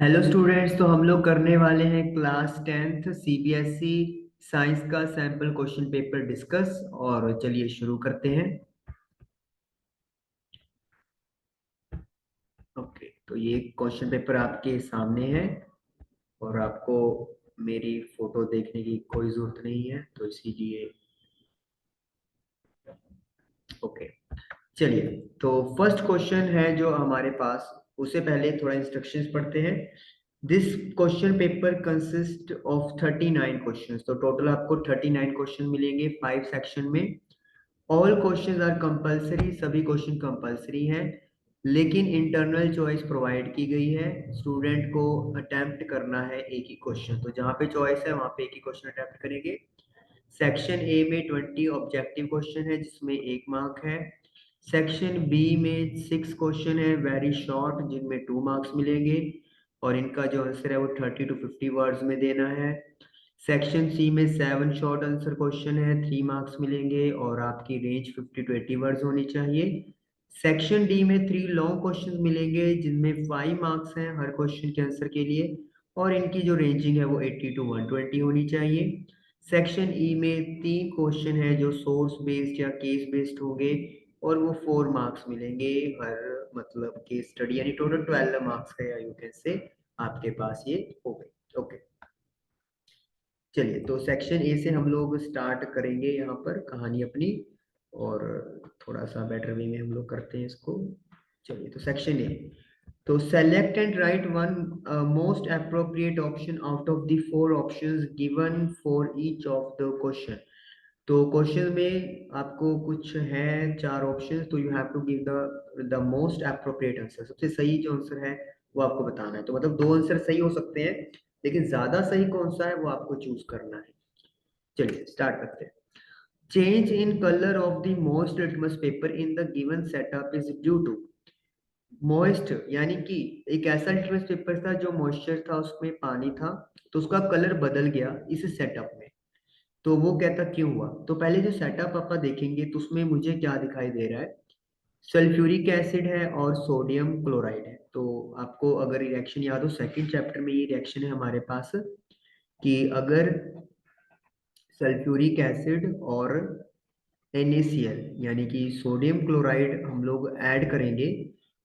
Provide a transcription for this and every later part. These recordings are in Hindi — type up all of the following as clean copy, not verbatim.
Hello students. तो हम लोग करने वाले हैं क्लास 10th सीबीएसई साइंस का सैंपल क्वेश्चन पेपर डिस्कस। और चलिए शुरू करते हैं। ओके, तो ये क्वेश्चन पेपर आपके सामने है और आपको मेरी फोटो देखने की कोई जरूरत नहीं है, तो इसीलिए ओके। चलिए, तो फर्स्ट क्वेश्चन है जो हमारे पास, उससे पहले थोड़ा इंस्ट्रक्शंस पढ़ते हैं। This question paper consist of 39 questions. तो टोटल आपको 39 क्वेश्चन मिलेंगे 5 सेक्शन में। ऑल क्वेश्चंस आर कंपलसरी, सभी क्वेश्चन कंपलसरी हैं, लेकिन इंटरनल चॉइस प्रोवाइड की गई है। स्टूडेंट को अटेम्प्ट करना है एक ही क्वेश्चन, तो जहाँ पे चॉइस है वहाँ पे एक ही क्वेश्चन अटेम्प्ट करेंगे। सेक्शन ए में 20 ऑब्जेक्टिव क्वेश्चन है जिसमें 1 मार्क है। सेक्शन बी में 6 क्वेश्चन है वेरी शॉर्ट जिनमें 2 मार्क्स मिलेंगे, और इनका जो आंसर है वो 30 to 50 वर्ड्स में देना है। सेक्शन सी में 7 शॉर्ट आंसर क्वेश्चन है, 3 मार्क्स मिलेंगे और आपकी रेंज 50 to 80 वर्ड्स होनी चाहिए। सेक्शन डी में 3 लॉन्ग क्वेश्चन मिलेंगे जिनमें 5 मार्क्स हैं हर क्वेश्चन के आंसर के लिए, और इनकी जो रेंजिंग है वो 80 to 120 होनी चाहिए। सेक्शन ई में 3 क्वेश्चन है जो सोर्स बेस्ड या केस बेस्ड होंगे, और वो 4 मार्क्स मिलेंगे हर, मतलब केस स्टडी, यानी टोटल 12 मार्क्स है, या यू कैन से आपके पास ये हो गई। ओके, चलिए, तो सेक्शन ए से हम लोग स्टार्ट करेंगे यहाँ पर कहानी अपनी, और थोड़ा सा बेटर वे में हम लोग करते हैं इसको। चलिए, तो सेक्शन ए। तो select and write one most appropriate option out of the 4 options given for each of the question. तो क्वेश्चन में आपको कुछ है 4 ऑप्शंस, तो you have to give the most appropriate answer. सबसे सही जो आंसर है वो आपको बताना है। तो मतलब 2 आंसर सही हो सकते हैं, लेकिन ज्यादा सही कौन सा है वो आपको चूज करना है। चलिए स्टार्ट करते हैं। Change in colour of the most litmus paper in the given setup is due to. Moist यानी कि एक ऐसा लिटमस पेपर था जो मॉइस्चर था, उसमें पानी था, तो उसका कलर बदल गया इस सेटअप में। तो वो कहता क्यों हुआ। तो पहले जो सेटअप आप देखेंगे तो उसमें मुझे क्या दिखाई दे रहा है, सल्फ्यूरिक एसिड है और सोडियम क्लोराइड है। तो आपको अगर रिएक्शन याद हो, सेकंड चैप्टर में ये रिएक्शन है हमारे पास, कि अगर सल्फ्यूरिक एसिड और NaCl यानी कि सोडियम क्लोराइड हम लोग ऐड करेंगे,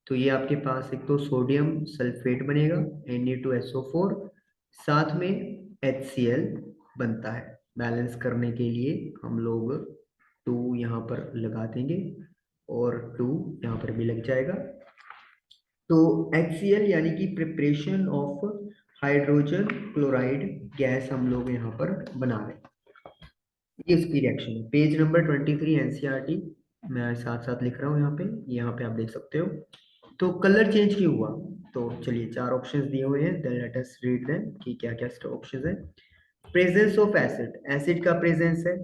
तो ये आपके पास एक तो सोडियम सल्फेट बनेगा Na2SO4, साथ में HCl बनता है। बैलेंस करने के लिए हम लोग 2 यहाँ पर लगा देंगे और 2 यहाँ पर भी लग जाएगा। तो HCl यानी कि preparation of hydrogen chloride gas हम लोग यहाँ पर बना रहे हैं। ये इसकी रिएक्शन है। पेज नंबर 23 एनसीईआरटी, मैं साथ साथ लिख रहा हूँ यहाँ पे आप देख सकते हो। तो कलर चेंज क्यों हुआ। तो चलिए 4 ऑप्शंस दिए हुए हैं, then let us read them कि क्या क्या ऑप्शंस है। प्रेजेंस ऑफ एसिड, एसिड का प्रेजेंस है।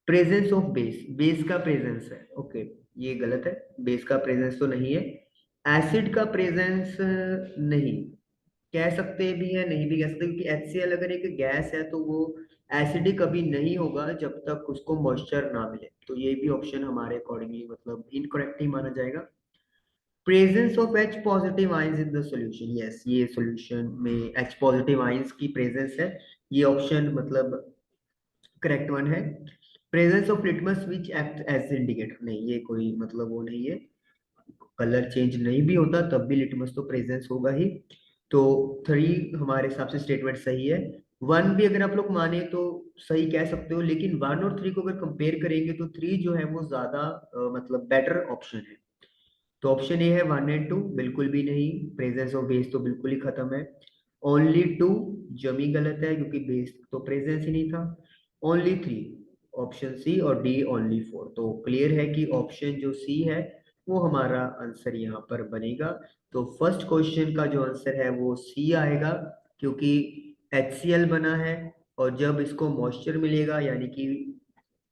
प्रेजेंस ऑफ बेस, बेस का प्रेजेंस है। ओके, ये गलत है, बेस का प्रेजेंस तो नहीं है। एसिड का प्रेजेंस नहीं, कह सकते भी है नहीं भी कह सकते, क्योंकि HCl अगर एक गैस है तो वो एसिडिक कभी नहीं होगा जब तक उसको मॉइस्चर ना मिले। तो ये भी ऑप्शन हमारे अकॉर्डिंगली मतलब इनकरेक्ट ही माना जाएगा। Presence of H positive ions in the solution, yes ये सॉल्यूशन में H पॉजिटिव आयंस की प्रेजेंस है, ये ऑप्शन मतलब करेक्ट वन है। Presence of litmus which act as indicator, नहीं ये कोई मतलब वो नहीं है, कलर चेंज नहीं भी होता तब भी लिटमस तो प्रेजेंस होगा ही। तो 3 हमारे हिसाब से स्टेटमेंट सही है। 1 भी अगर आप लोग माने तो सही कह सकते हो, लेकिन 1 और 3 को अगर कंपेयर करेंगे तो 3 जो है वो ज्यादा मतलब बेटर ऑप्शन है। तो ऑप्शन ए है 1 एंड 2 बिल्कुल भी नहीं, प्रेजेंस ऑफ बेस तो बिल्कुल ही खत्म है। ओनली 2 जमी गलत है क्योंकि बेस तो प्रेजेंस ही नहीं था। ओनली 3 ऑप्शन सी, और डी ओनली 4। तो क्लियर है कि ऑप्शन जो सी है वो हमारा आंसर यहाँ पर बनेगा। तो फर्स्ट क्वेश्चन का जो आंसर है वो सी आएगा, क्योंकि HCl बना है, और जब इसको मॉइस्चर मिलेगा यानी कि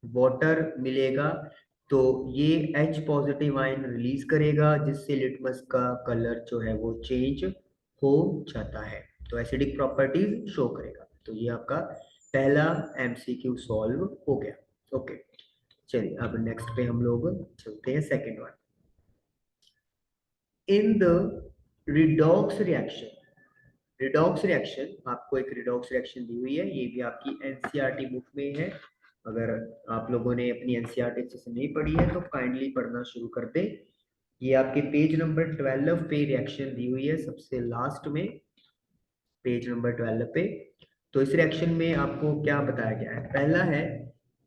वाटर मिलेगा, तो ये H पॉजिटिव आयन रिलीज करेगा जिससे लिटमस का कलर जो है वो चेंज हो जाता है, तो एसिडिक प्रॉपर्टीज शो करेगा। तो ये आपका पहला MCQ सॉल्व हो गया। ओके, चलिए अब नेक्स्ट पे हम लोग चलते हैं, second one. In the redox reaction, redox reaction, आपको एक रिडॉक्स रिएक्शन दी हुई है, ये भी आपकी एनसीईआरटी बुक में है। अगर आप लोगों ने अपनी एनसीईआरटी अच्छे से नहीं पढ़ी है तो काइंडली पढ़ना शुरू कर दे। ये आपके पेज नंबर 12 पे रिएक्शन दी हुई है, सबसे लास्ट में पेज नंबर 12 पे। तो इस रिएक्शन में आपको क्या बताया गया है? पहला है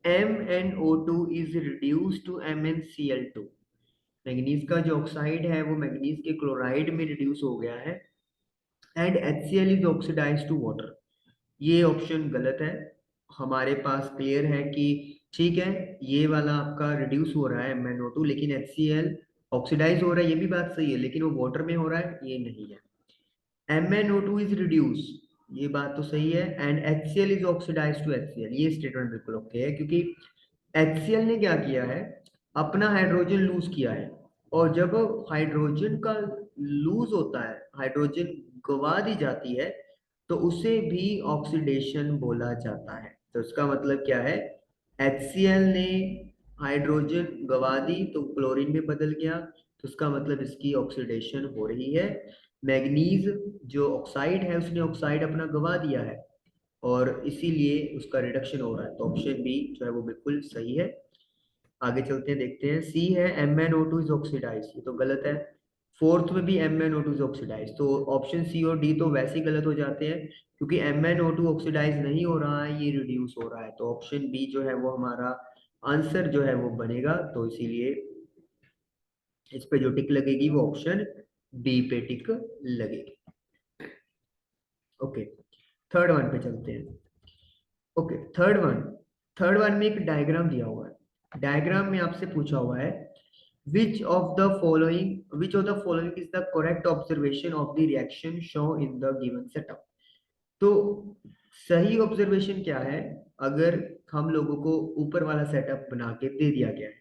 MnO2 is reduce to MnCl2। Manganese का जो ऑक्साइड है वो मैग्नीज के क्लोराइड में रिड्यूस हो गया है, and HCl is oxidise to water. ये ऑप्शन गलत है। हमारे पास क्लियर है कि ठीक है, ये वाला आपका रिड्यूस हो रहा है MnO2, लेकिन HCl ऑक्सीडाइज हो रहा है, ये भी बात सही है, लेकिन वो वाटर में हो रहा है, ये नहीं है। MnO2 इज रिड्यूस, ये बात तो सही है, and HCl is oxidise to HCl, ये स्टेटमेंट बिल्कुल ओके है, क्योंकि HCl ने क्या किया है, अपना हाइड्रोजन लूज किया है, और जब हाइड्रोजन का लूज होता है, हाइड्रोजन गवा दी जाती है, तो उसे भी ऑक्सीडेशन बोला जाता है। तो इसका मतलब क्या है, HCl ने हाइड्रोजन गवा दी तो क्लोरीन में बदल गया, तो इसका मतलब इसकी ऑक्सीडेशन हो रही है। मैग्नीज जो ऑक्साइड है उसने ऑक्साइड अपना गवा दिया है, और इसीलिए उसका रिडक्शन हो रहा है, तो ऑप्शन बी जो है वो बिल्कुल सही है। आगे चलते हैं, देखते हैं। सी है MnO2 इज ऑक्सीडाइज, ये तो गलत है। फोर्थ में भी MnO2 इज ऑक्सीडाइज, तो ऑप्शन सी और डी तो वैसे ही गलत हो जाते हैं, क्योंकि MnO2 ऑक्सीडाइज नहीं हो रहा है, ये रिड्यूस हो रहा है, तो ऑप्शन बी जो है वो हमारा आंसर जो है वो बनेगा। तो इसीलिए इस पे जो टिक लगेगी वो ऑप्शन बी पे टिक लगेगी। ओके, थर्ड वन पे चलते हैं। ओके, थर्ड वन में एक डायग्राम दिया हुआ है। डायग्राम में आपसे पूछा हुआ है which of the following is the correct observation of the reaction shown in the given setup। तो सही ऑब्जर्वेशन क्या है, अगर हम लोगों को ऊपर वाला सेटअप बना के दे दिया गया है।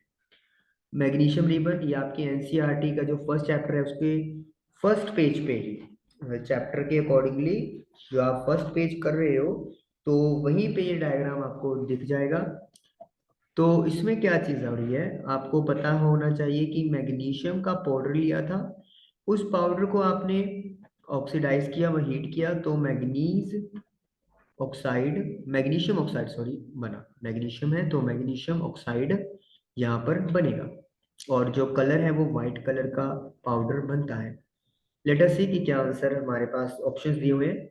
मैग्नीशियम रिबन, ये आपकी एनसीईआरटी का जो फर्स्ट चैप्टर है उसके फर्स्ट पेज पे ही, चैप्टर के अकॉर्डिंगली जो आप फर्स्ट पेज कर रहे हो, तो वहीं पे ये डायग्राम आपको दिख जाएगा। तो इसमें क्या चीज हो रही है, आपको पता होना चाहिए कि मैग्नीशियम का पाउडर लिया था, उस पाउडर को आपने ऑक्सीडाइज किया, वह हीट किया, तो मैग्नीशियम ऑक्साइड सॉरी बना, मैग्नीशियम है तो मैग्नीशियम ऑक्साइड यहाँ पर बनेगा, और जो कलर है वो व्हाइट कलर का पाउडर बनता है। लेट अस सी कि क्या आंसर हमारे पास ऑप्शंस दिए हुए हैं।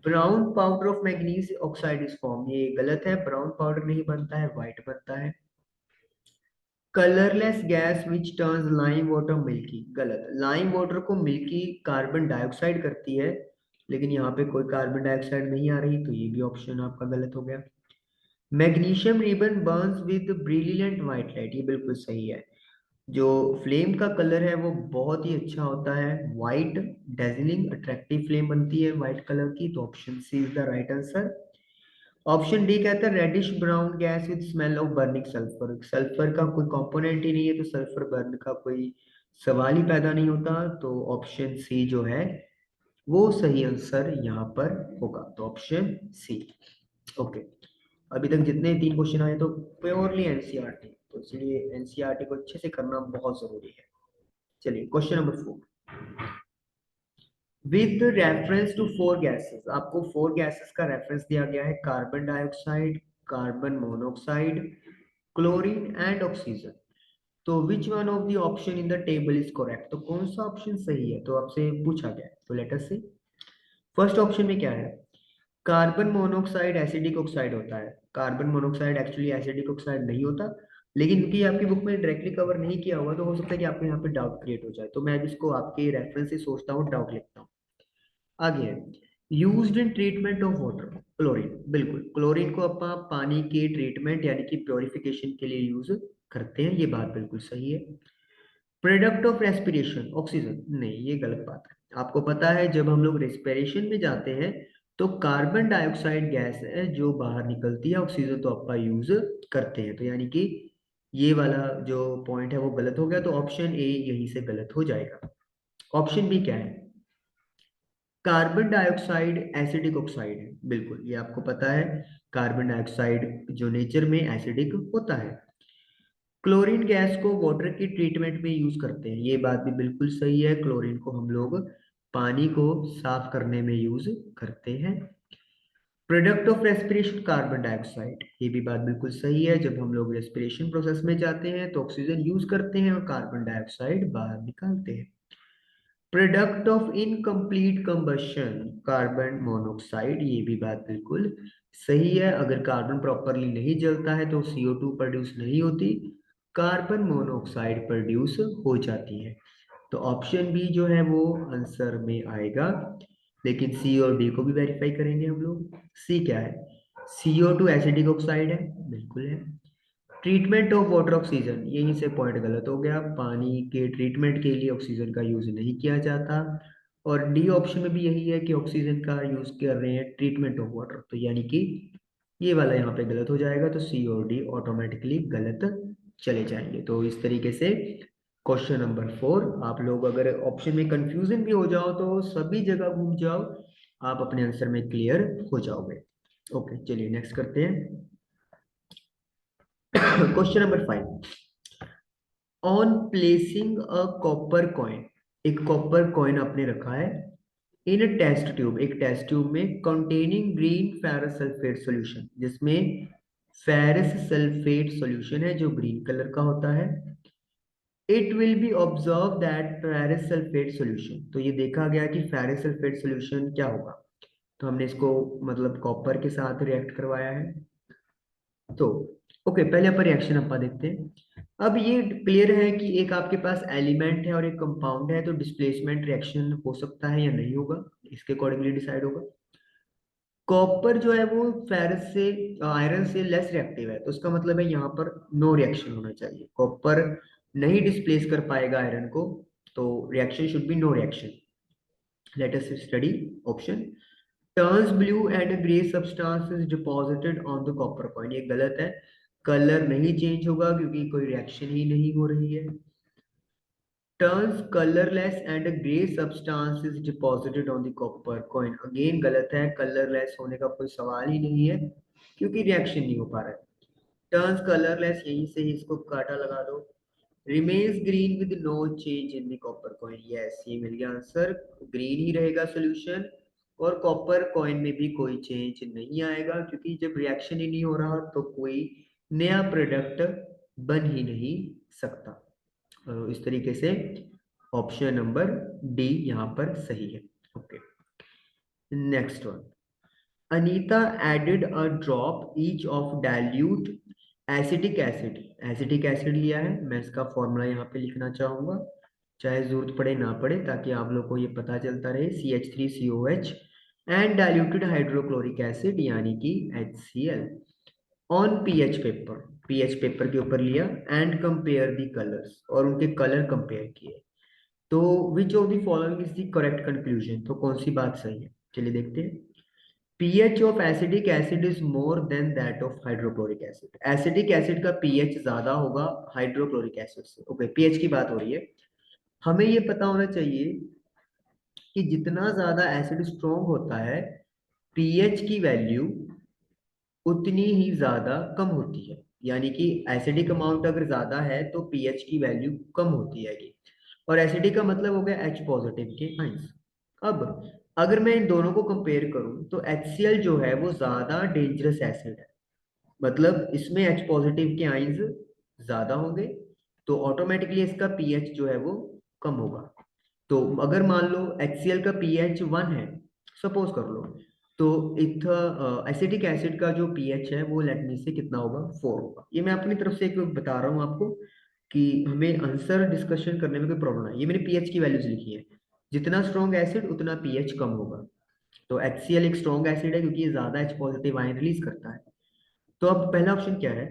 Brown powder of manganese oxide is form, ये गलत है, ब्राउन पाउडर नहीं बनता है, व्हाइट बनता है। Colourless gas which turns lime water milky, गलत, लाइम वाटर को मिल्की कार्बन डाइऑक्साइड करती है, लेकिन यहाँ पे कोई कार्बन डाइऑक्साइड नहीं आ रही, तो ये भी ऑप्शन आपका गलत हो गया। Magnesium ribbon Burns with brilliant white light, ये बिल्कुल सही है। जो फ्लेम का कलर है वो बहुत ही अच्छा होता है, व्हाइट, डेजलिंग अट्रैक्टिव फ्लेम बनती है व्हाइट कलर की, तो option C is the right answer. Option D कहता है reddish brown gas with smell of burning sulphur, sulphur का कोई कंपोनेंट ही नहीं है, तो सल्फर बर्न का कोई सवाल ही पैदा नहीं होता, तो ऑप्शन सी जो है वो सही आंसर यहाँ पर होगा, तो ऑप्शन सी। ओके, अभी तक जितने 3 क्वेश्चन आए तो प्योरली एनसीईआरटी, तो इसलिए एनसीईआरटी को अच्छे से करना बहुत जरूरी है। चलिए question number 4, with reference to 4 gases, आपको 4 गैसेस का रेफरेंस दिया गया है, carbon dioxide, carbon monoxide, chlorine and oxygen. तो which one of the option in the table is correct, तो कौन सा ऑप्शन सही है, तो आपसे पूछा गया है, तो लेट अस सी। फर्स्ट ऑप्शन में क्या है, कार्बन मोनोऑक्साइड एसिडिक ऑक्साइड होता है। Carbon monoxide actually acidic oxide नहीं होता, लेकिन क्योंकि आपकी बुक में डायरेक्टली कवर नहीं किया हुआ, तो हो सकता है कि आपको यहाँ पे डाउट क्रिएट हो जाए, तो मैं इसको आपके रेफरेंस से सोचता हूँ, डाउट लिखता हूँ। आगे है, used in treatment of water, chlorine, बिल्कुल क्लोरीन को अपन पानी के ट्रीटमेंट यानी कि प्योरिफिकेशन के लिए यूज करते हैं, ये बात बिल्कुल सही है। प्रोडक्ट ऑफ रेस्पिरेशन, ऑक्सीजन, नहीं, ये गलत बात है। आपको पता है जब हम लोग रेस्पिरेशन में जाते हैं तो कार्बन डाइऑक्साइड गैस है जो बाहर निकलती है, ऑक्सीजन तो अपन यूज करते हैं, तो यानी कि ये वाला जो पॉइंट है वो गलत हो गया, तो ऑप्शन ए यहीं से गलत हो जाएगा। ऑप्शन बी क्या है, कार्बन डाइऑक्साइड एसिडिक ऑक्साइड है, बिल्कुल ये आपको पता है, कार्बन डाइऑक्साइड जो नेचर में एसिडिक होता है। क्लोरीन गैस को वाटर की ट्रीटमेंट में यूज करते हैं, ये बात भी बिल्कुल सही है, क्लोरीन को हम लोग पानी को साफ करने में यूज करते हैं। Product of respiration carbon dioxide, ये भी बात बिल्कुल सही है। जब हम लोग रेस्पिरेशन प्रोसेस में जाते हैं तो ऑक्सीजन यूज करते हैं और कार्बन डाइऑक्साइड बाहर निकालते हैं। Product of incomplete combustion carbon monoxide, ये भी बात बिल्कुल सही है। अगर कार्बन प्रॉपरली नहीं जलता है तो CO2 प्रोड्यूस नहीं होती, कार्बन मोनोऑक्साइड प्रोड्यूस हो जाती है। तो ऑप्शन बी जो है वो आंसर में आएगा। लेकिन सी और डी को भी वेरीफाई करेंगे हम लोग। सी क्या है? CO2 एसिडिक ऑक्साइड है, बिल्कुल है। ट्रीटमेंट ऑफ वाटर ऑक्सीजन, यहीं से पॉइंट गलत हो गया। पानी के ट्रीटमेंट के लिए ऑक्सीजन का यूज नहीं किया जाता। और डी ऑप्शन में भी यही है कि ऑक्सीजन का यूज कर रहे हैं ट्रीटमेंट ऑफ वाटर, तो यानी कि ये वाला यहाँ पे गलत हो जाएगा। तो सी और डी ऑटोमेटिकली गलत चले जाएंगे। तो इस तरीके से क्वेश्चन नंबर 4, आप लोग अगर ऑप्शन में कंफ्यूजन भी हो जाओ तो सभी जगह घूम जाओ, आप अपने आंसर में क्लियर हो जाओगे। ओके, चलिए नेक्स्ट करते हैं। Question number 5, on placing a copper coin, एक कॉपर कॉइन आपने रखा है इन अ टेस्ट ट्यूब, एक टेस्ट ट्यूब में containing green ferrous sulphate solution, जिसमें फेरस सल्फेट सॉल्यूशन है जो ग्रीन कलर का होता है। It will be observe that ferrous sulphate solution, तो ये देखा गया कि फेरस सल्फेट सॉल्यूशन क्या होगा। तो हमने इसको मतलब कॉपर के साथ रिएक्ट करवाया है। तो ओके, पहले अपन रिएक्शन अपा देखते हैं। अब ये क्लियर है कि एक आपके पास एलिमेंट है और एक कंपाउंड है, तो डिस्प्लेसमेंट रिएक्शन हो सकता है या नहीं होगा, इसके अकॉर्डिंगली डिसाइड होगा। कॉपर जो है वो फेरस से आयरन से लेस रिएक्टिव है, तो उसका मतलब है यहाँ पर नो रिएक्शन होना चाहिए। कॉपर नहीं डिस्प्लेस कर पाएगा आयरन को, तो reaction should be no reaction. Let us study option. Turns blue and grey substance is deposited on the copper coin, ये गलत है। कलर नहीं चेंज होगा क्योंकि कोई रिएक्शन ही नहीं हो रही है। Turns colourless and grey substance is deposited on the copper coin, again गलत है। कलरलेस होने का कोई सवाल ही नहीं है क्योंकि रिएक्शन नहीं हो पा रहा है। टर्न्स कलरलेस, यहीं से ही इसको काटा लगा दो। Remains green with no change in the copper coin, yes ये मिल गया आंसर। ग्रीन ही रहेगा सोल्यूशन और कॉपर कॉइन में भी कोई चेंज नहीं आएगा क्योंकि जब रिएक्शन ही नहीं हो रहा तो कोई नया प्रोडक्ट बन ही नहीं सकता। इस तरीके से ऑप्शन नंबर डी यहाँ पर सही है। Okay, next one. Anita added a drop each of dilute acetic acid, acetic acid लिया है। मैं इसका फॉर्मूला यहाँ पे लिखना चाहूंगा, चाहे जरूरत पड़े ना पड़े, ताकि आप लोग को ये पता चलता रहे। CH3COH and diluted hydrochloric acid यानी कि HCl on pH paper, pH paper के ऊपर लिया एंड कंपेयर दी कलर्स, और उनके कलर कंपेयर किए। तो विच of the following is the correct conclusion, तो कौन सी बात सही है, चलिए देखते हैं। PH of acidic acid is more than that of hydrochloric acid, acidic acid का पीएच ज्यादा होगा हाइड्रोक्लोरिक एसिड से। ओके, पीएच की बात हो रही है। हमें ये पता होना चाहिए कि जितना ज्यादा एसिड स्ट्रॉन्ग होता है, पीएच की वैल्यू उतनी ही ज्यादा कम होती है। यानी कि एसिडिक अमाउंट अगर ज्यादा है तो पीएच की वैल्यू कम होती है। और एसिडिक का मतलब हो गया H पॉजिटिव के आइंस। अब अगर मैं इन दोनों को कंपेयर करूं तो HCl जो है वो ज्यादा डेंजरस एसिड है, मतलब इसमें H पॉजिटिव के आइंस ज्यादा होंगे, तो ऑटोमेटिकली इसका पीएच जो है वो कम होगा। तो अगर मान लो HCl का पीएच 1 है, सपोज कर लो, तो इथ एसिटिक एसिड का जो पीएच है वो लेट मी से कितना होगा, 4 होगा। ये मैं अपनी तरफ से एक बता रहा हूँ आपको कि हमें आंसर डिस्कशन करने में कोई प्रॉब्लम है। ये मैंने पीएच की वैल्यूज लिखी है, जितना स्ट्रॉन्ग एसिड उतना पीएच कम होगा। तो HCl एक स्ट्रॉन्ग एसिड है क्योंकि ये ज्यादा H पॉजिटिव आयन रिलीज करता है। तो अब पहला ऑप्शन क्या है,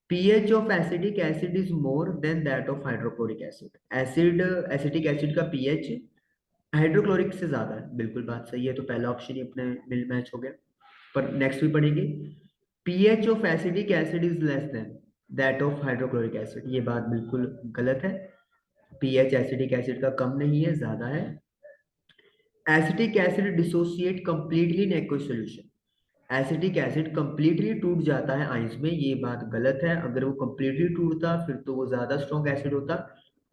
pH of acidic acid is more than that of hydrochloric acid, acid acetic acid का पीएच हाइड्रोक्लोरिक से ज्यादा है, बिल्कुल बात सही है। तो पहला ऑप्शन ही अपने मिल मैच हो गया। पर नेक्स्ट भी पढ़ेंगे, pH of acidic acid is less than that of hydrochloric acid, ये बात बिल्कुल गलत है। पीएच एसिडिक एसिड का कम नहीं है, ज्यादा है। Acetic acid dissociate completely in aqueous solution, acetic acid completely टूट जाता है आइंस में, ये बात गलत है। अगर वो कंप्लीटली टूटता फिर तो वो ज्यादा स्ट्रॉन्ग एसिड होता,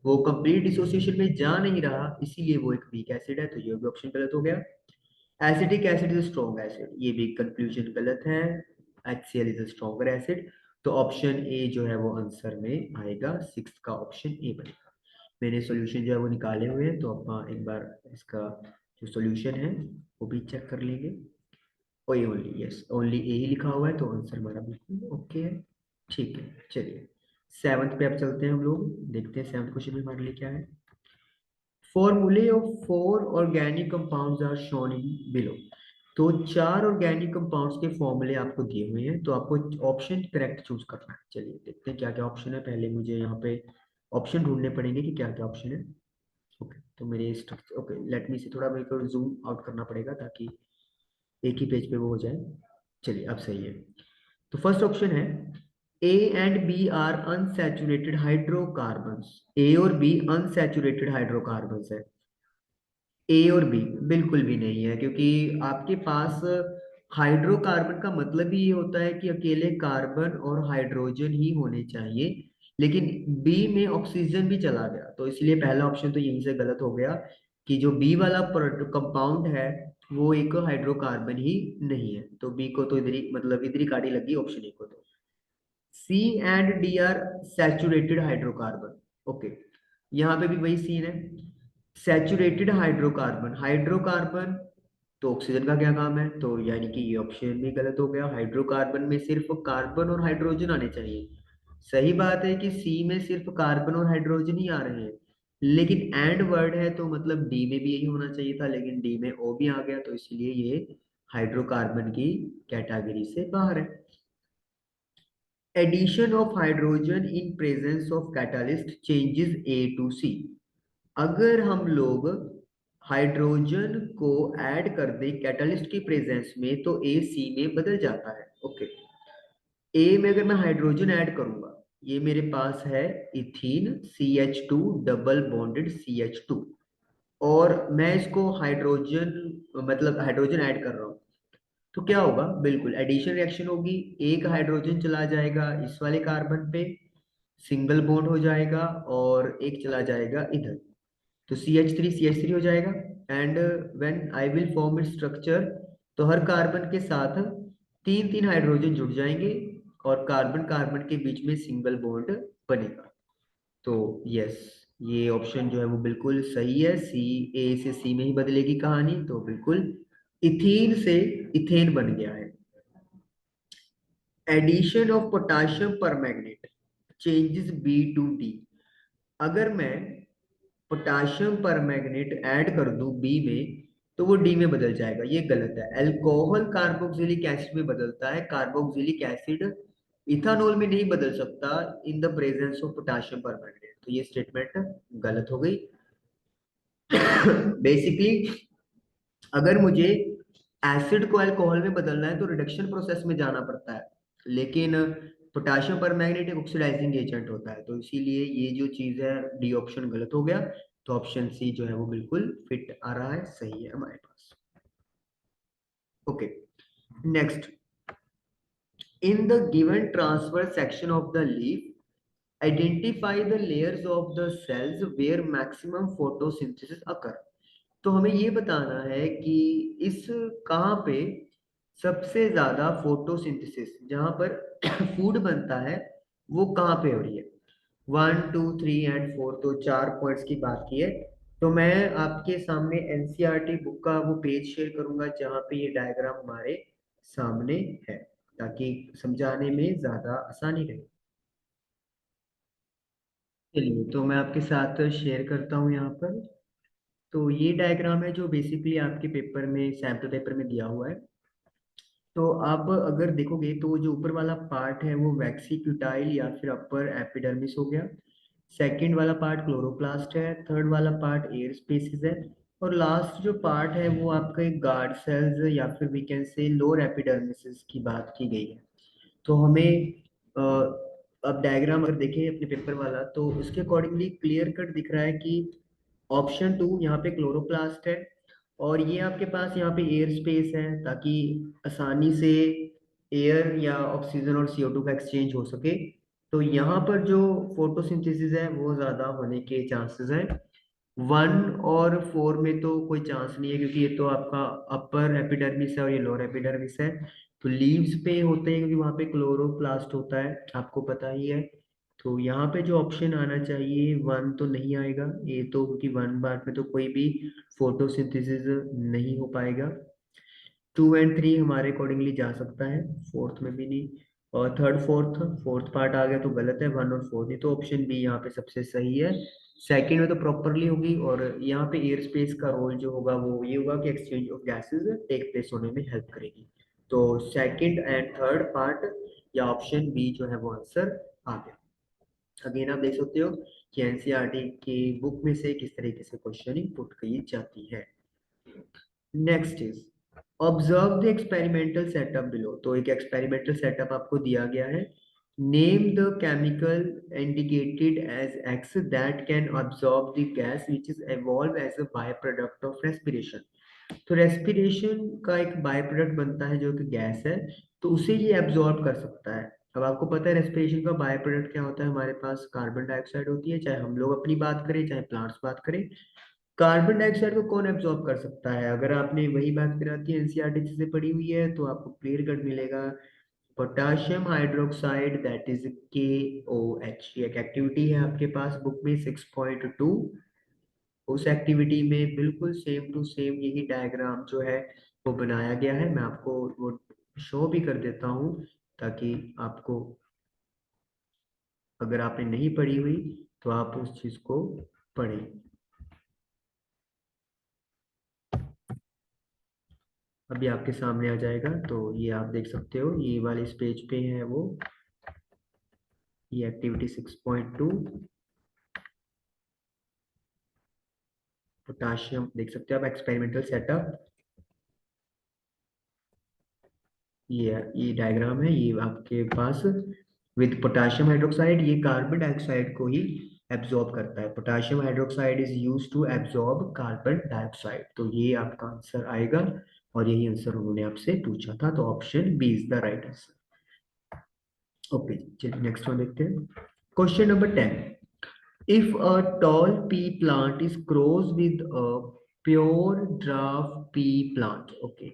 वो कंप्लीट डिसोसिएशन में जा नहीं रहा, इसीलिए वो एक वीक एसिड है, तो ये भी ऑप्शन गलत हो गया। Acetic acid is strong acid, ये भी कंक्लूजन गलत है। HCl इज स्ट्रॉन्गर एसिड, तो ऑप्शन ए जो है वो आंसर में आएगा, सिक्स का ऑप्शन ए बनेगा। मैंने सॉल्यूशन जो है वो निकाले हुए हैं, तो आप एक बार इसका जो सॉल्यूशन है वो भी चेक कर लेंगे। ओए ओनली, यस ओनली ए ही लिखा हुआ है, तो आंसर हमारा बिल्कुल ओके है। ठीक है, चलिए सेवंथ पे अब चलते हैं हम लोग, देखते हैं सेवंथ क्वेश्चन में हमारे लिए क्या है। Formulae of 4 organic compounds are shown in below. तो 4 ऑर्गेनिक कंपाउंड्स के फॉर्मूले आपको दिए हुए हैं, तो आपको ऑप्शन करेक्ट चूज करना है। चलिए देखते हैं क्या क्या ऑप्शन है। पहले मुझे यहाँ पे ऑप्शन ढूंढने पड़ेंगे कि क्या क्या ऑप्शन है। ओके, तो मेरे स्ट्रक्चर, ओके लेट मी से थोड़ा मेरे को जूम आउट करना पड़ेगा ताकि एक ही पेज पे वो हो जाए। चलिए अब सही है। तो फर्स्ट ऑप्शन है A and B are unsaturated hydrocarbons. A और बी अनसैचुरेटेड हाइड्रोकार्बन्स है। ए और बी बिल्कुल भी नहीं है, क्योंकि आपके पास हाइड्रोकार्बन का मतलब ही ये होता है कि अकेले कार्बन और हाइड्रोजन ही होने चाहिए, लेकिन बी में ऑक्सीजन भी चला गया, तो इसलिए पहला ऑप्शन तो यहीं से गलत हो गया कि जो बी वाला कंपाउंड है वो एक हाइड्रोकार्बन ही नहीं है। तो बी को तो इधर ही, मतलब इधर ही काटी लगी ऑप्शन ए को। तो C and D are saturated hydrocarbon. Okay, यहाँ पे भी वही सीन है, सैचुरेटेड हाइड्रोकार्बन। हाइड्रोकार्बन तो ऑक्सीजन का क्या काम है, तो यानी कि ये ऑप्शन भी गलत हो गया। हाइड्रोकार्बन में सिर्फ कार्बन और हाइड्रोजन आने चाहिए। सही बात है कि सी में सिर्फ कार्बन और हाइड्रोजन ही आ रहे हैं, लेकिन एंड वर्ड है तो मतलब डी में भी यही होना चाहिए था, लेकिन डी में ओ भी आ गया, तो इसलिए ये हाइड्रोकार्बन की कैटेगरी से बाहर है। Addition of hydrogen in presence of catalyst changes A to C. अगर हम लोग हाइड्रोजन को ऐड कर दें कैटालिस्ट की प्रेजेंस में, तो ए सी में बदल जाता है। ओके, ए में अगर मैं हाइड्रोजन ऐड करूंगा, ये मेरे पास है ethene CH2 double bonded CH2, और मैं इसको हाइड्रोजन, मतलब हाइड्रोजन ऐड कर रहा हूँ, तो क्या होगा, बिल्कुल एडिशन रिएक्शन होगी। एक हाइड्रोजन चला जाएगा इस वाले कार्बन पे, सिंगल बॉन्ड हो जाएगा, और एक चला जाएगा इधर, तो CH3 हो जाएगा। And when I will form it structure, तो हर कार्बन के साथ तीन तीन हाइड्रोजन जुड़ जाएंगे, और कार्बन कार्बन के बीच में सिंगल बॉन्ड बनेगा। तो यस, ये ऑप्शन जो है वो बिल्कुल सही है। सी, ए से सी में ही बदलेगी कहानी, तो बिल्कुल इथीन से इथेन बन गया है। Addition of potassium permanganate changes B to D. अगर मैं पोटाशियम परमैंगनेट ऐड कर दूं बी में, तो वो डी में बदल जाएगा, ये गलत है। अल्कोहल कार्बोक्सिलिक एसिड में बदलता है, कार्बोक्सिलिक एसिड इथानॉल में नहीं बदल सकता in the presence of potassium permanganate, तो ये स्टेटमेंट गलत हो गई। बेसिकली अगर मुझे एसिड को अल्कोहल में बदलना है तो रिडक्शन प्रोसेस में जाना पड़ता है, लेकिन पोटाशियम परमैंगनेट एक ऑक्सीडाइजिंग एजेंट होता है, तो इसीलिए ये जो चीज है डी ऑप्शन गलत हो गया। तो ऑप्शन सी जो है वो बिल्कुल फिट आ रहा है, सही है हमारे पास। Okay, next, in the given transverse section of the leaf identify the layers of the cells where maximum photosynthesis occur. तो हमें ये बताना है कि इस कहाँ पे सबसे ज्यादा फोटोसिंथेसिस, जहां पर फूड बनता है, वो कहाँ पे हो रही है। 1 2 3 एंड 4, तो 4 पॉइंट्स की बात की है। तो मैं आपके सामने एनसीईआरटी बुक का वो पेज शेयर करूंगा जहाँ पे ये डायग्राम हमारे सामने है, ताकि समझाने में ज्यादा आसानी रहे। चलिए, तो मैं आपके साथ शेयर करता हूँ यहाँ पर। तो ये डायग्राम है जो बेसिकली आपके पेपर में, सैम्पल पेपर में दिया हुआ है। तो आप अगर देखोगे तो जो ऊपर वाला पार्ट है वो वैक्सीक्यूटाइल या फिर अपर एपिडर्मिस हो गया, सेकंड वाला पार्ट क्लोरोप्लास्ट है, थर्ड वाला पार्ट एयर स्पेसिस है, और लास्ट जो पार्ट है वो आपका एक गार्ड सेल्स या फिर we can say lower epidermis की बात की गई है। तो हमें अब डायग्राम अगर देखें अपने पेपर वाला, तो उसके अकॉर्डिंगली क्लियर कट दिख रहा है कि ऑप्शन 2 यहाँ पे क्लोरोप्लास्ट है, और ये आपके पास यहाँ पे एयर स्पेस है, ताकि आसानी से एयर या ऑक्सीजन और CO2 का एक्सचेंज हो सके। तो यहाँ पर जो फोटोसिंथेसिस है वो ज्यादा होने के चांसेस हैं। 1 और 4 में तो कोई चांस नहीं है, क्योंकि ये तो आपका अपर एपिडर्मिस है और ये लोअर एपिडर्मिस है। तो लीव्स पे होते हैं क्योंकि वहाँ पे क्लोरोप्लास्ट होता है, आपको पता ही है। तो यहाँ पे जो ऑप्शन आना चाहिए 1 तो नहीं आएगा ये तो, क्योंकि 1 बार में तो कोई भी फोटोसिंथेसिस नहीं हो पाएगा। 2 और 3 हमारे अकॉर्डिंगली जा सकता है, फोर्थ में भी नहीं। और थर्ड फोर्थ फोर्थ पार्ट आ गया तो गलत है, 1 और 4 नहीं, तो ऑप्शन बी यहाँ पे सबसे सही है। सेकंड में तो प्रॉपरली होगी, और यहाँ पे एयर स्पेस का रोल जो होगा वो ये होगा कि exchange of gases take place होने में हेल्प करेगी। तो सेकंड एंड थर्ड पार्ट या ऑप्शन बी जो है वो आंसर आ गया। अगेन आप देख सकते हो कि एनसीईआरटी की बुक में से किस तरीके से क्वेश्चनिंग पुट की जाती है। Next is observe the experimental setup below. तो एक एक्सपेरिमेंटल सेटअप आपको दिया गया है। Name the chemical indicated as X that can absorb the gas which is evolve as a by product of respiration. तो रेस्पिरेशन का एक बाय प्रोडक्ट बनता है जो कि गैस है, तो उसे ये एब्जॉर्ब कर सकता है। अब आपको पता है रेस्पिरेशन का बाय प्रोडक्ट क्या होता है, हमारे पास कार्बन डाइऑक्साइड होती है, चाहे हम लोग अपनी बात करें चाहे प्लांट्स बात करें। कार्बन डाइऑक्साइड को कौन एब्जॉर्ब कर सकता है, अगर आपने वही बात कराती है एनसीईआरटी से पढ़ी हुई है तो आपको क्लियर कट मिलेगा। Potassium hydroxide that is KOH, ये एक एक्टिविटी है आपके पास बुक में 6.2। उस एक्टिविटी में बिल्कुल सेम टू सेम यही डायग्राम जो है वो बनाया गया है। मैं आपको वो शो भी कर देता हूँ ताकि आपको, अगर आपने नहीं पढ़ी हुई तो आप उस चीज को पढ़ें। अभी आपके सामने आ जाएगा, तो ये आप देख सकते हो, ये वाले इस पेज पे है वो, ये एक्टिविटी 6.2। पोटाशियम देख सकते हो आप, एक्सपेरिमेंटल सेटअप, ये डायग्राम है ये आपके पास। विद पोटाशियम हाइड्रोक्साइड ये कार्बन डाइऑक्साइड को ही एब्जॉर्ब करता है। Potassium hydroxide is use to absorb carbon dioxide, तो ये आपका आंसर आएगा। और यही आंसर उन्होंने आपसे पूछा था, तो option B is the right answer. Okay, चलिए नेक्स्ट वन देखते हैं। Question number 10। If a tall pea plant is crossed with a pure dwarf pea plant, okay,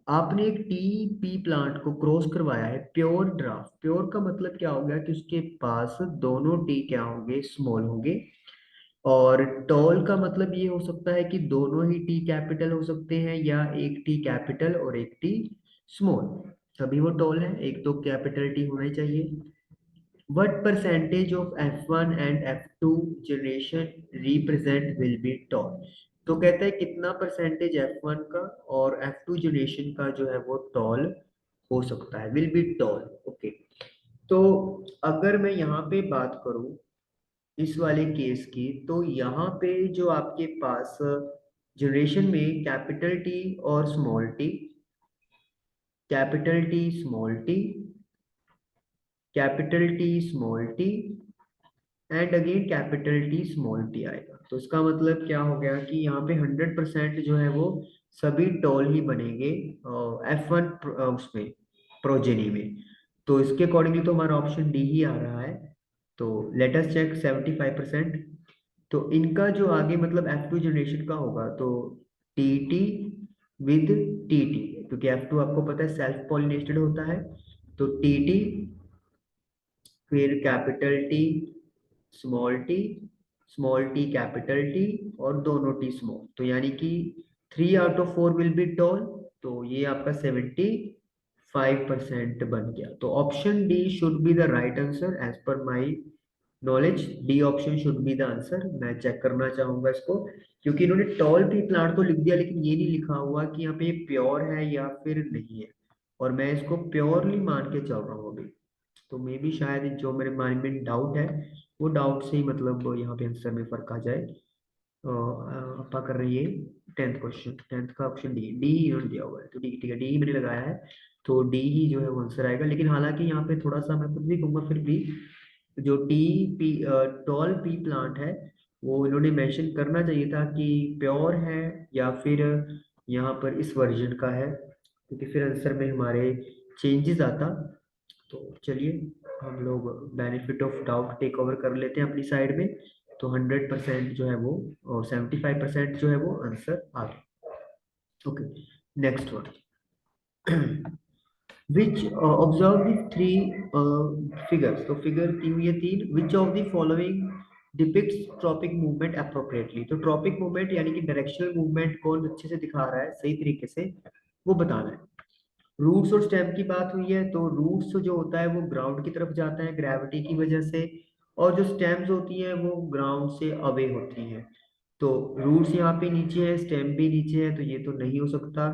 आपने एक टी पी प्लांट को क्रॉस करवाया है प्योर ड्राफ्ट। प्योर का मतलब क्या हो गया कि उसके पास दोनों टी क्या होंगे, स्मॉल होंगे। और टॉल का मतलब ये हो सकता है कि दोनों ही टी कैपिटल हो सकते हैं, या एक टी कैपिटल और एक टी स्मॉल, तभी वो टॉल है, एक तो कैपिटल टी होना ही चाहिए। What percentage of F1 and F2 generation represent will be tall? तो कहता है कितना परसेंटेज F1 का और F2 जनरेशन का जो है वो टॉल हो सकता है, विल बी टॉल। ओके, तो अगर मैं यहाँ पे बात करूँ इस वाले केस की, तो यहाँ पे जो आपके पास जनरेशन में कैपिटल टी और small T, capital T small T, capital T small T and again capital T small T आएगा। तो इसका मतलब क्या हो गया कि यहाँ पे 100% जो है वो सभी टॉल ही बनेंगे F1 उसमें प्रोजेनी में। तो इसके अकॉर्डिंगली तो हमारा ऑप्शन डी ही आ रहा है। तो लेट अस चेक 75%। तो इनका जो आगे मतलब F2 जनरेशन का होगा, तो T T with T T, क्योंकि F2 आपको पता है सेल्फ पॉलिनेटेड होता है। तो टी टी, फिर capital T, small T, small T capital T, और दोनों टी स्मॉल, तो यानी कि 3 out of 4 will be tall. तो ये आपका 75% बन गया। तो option D should be the right answer as per my knowledge. D option should be the answer. मैं चेक करना चाहूंगा इसको, क्योंकि इन्होंने टॉल ट्री प्लांट तो लिख दिया लेकिन ये नहीं लिखा हुआ कि यहाँ पे ये प्योर है या फिर नहीं है, और मैं इसको प्योरली मान के चल रहा हूँ अभी। तो मे भी शायद जो मेरे माइंड में डाउट है वो डाउट से ही मतलब यहाँ पे आंसर में फर्क आ जाए। अपा कर रही है 10th क्वेश्चन, 10th का ऑप्शन डी, डी इन्होंने दिया हुआ है, तो ठीक है डी ही मैंने लगाया है। तो डी ही जो है वो आंसर आएगा, लेकिन हालांकि यहाँ पे थोड़ा सा मैं खुद भी कहूँगा फिर भी जो T P toll P plant है वो इन्होंने मेंशन करना चाहिए था कि प्योर है या फिर यहाँ पर इस वर्जन का है, क्योंकि फिर आंसर में हमारे चेंजेस आता। तो चलिए हम लोग benefit of doubt take over कर लेते हैं अपनी साइड में। तो 100% जो है वो और 75% जो है वो आंसर आ गया। Okay, next one. Which observe the three figures. तो फिगर दी हुई है तीन। Which of the following depicts tropic movement appropriately. तो ट्रॉपिक मूवमेंट यानी कि डायरेक्शनल मूवमेंट कौन अच्छे से दिखा रहा है सही तरीके से, वो बताना है। रूट्स और स्टेम की बात हुई है, तो रूट्स जो होता है वो ग्राउंड की तरफ जाता है ग्रेविटी की वजह से, और जो स्टेम्स होती हैं वो ग्राउंड से अवे होती हैं। तो रूट्स यहाँ पे नीचे है, स्टेम भी नीचे है, तो ये तो नहीं हो सकता।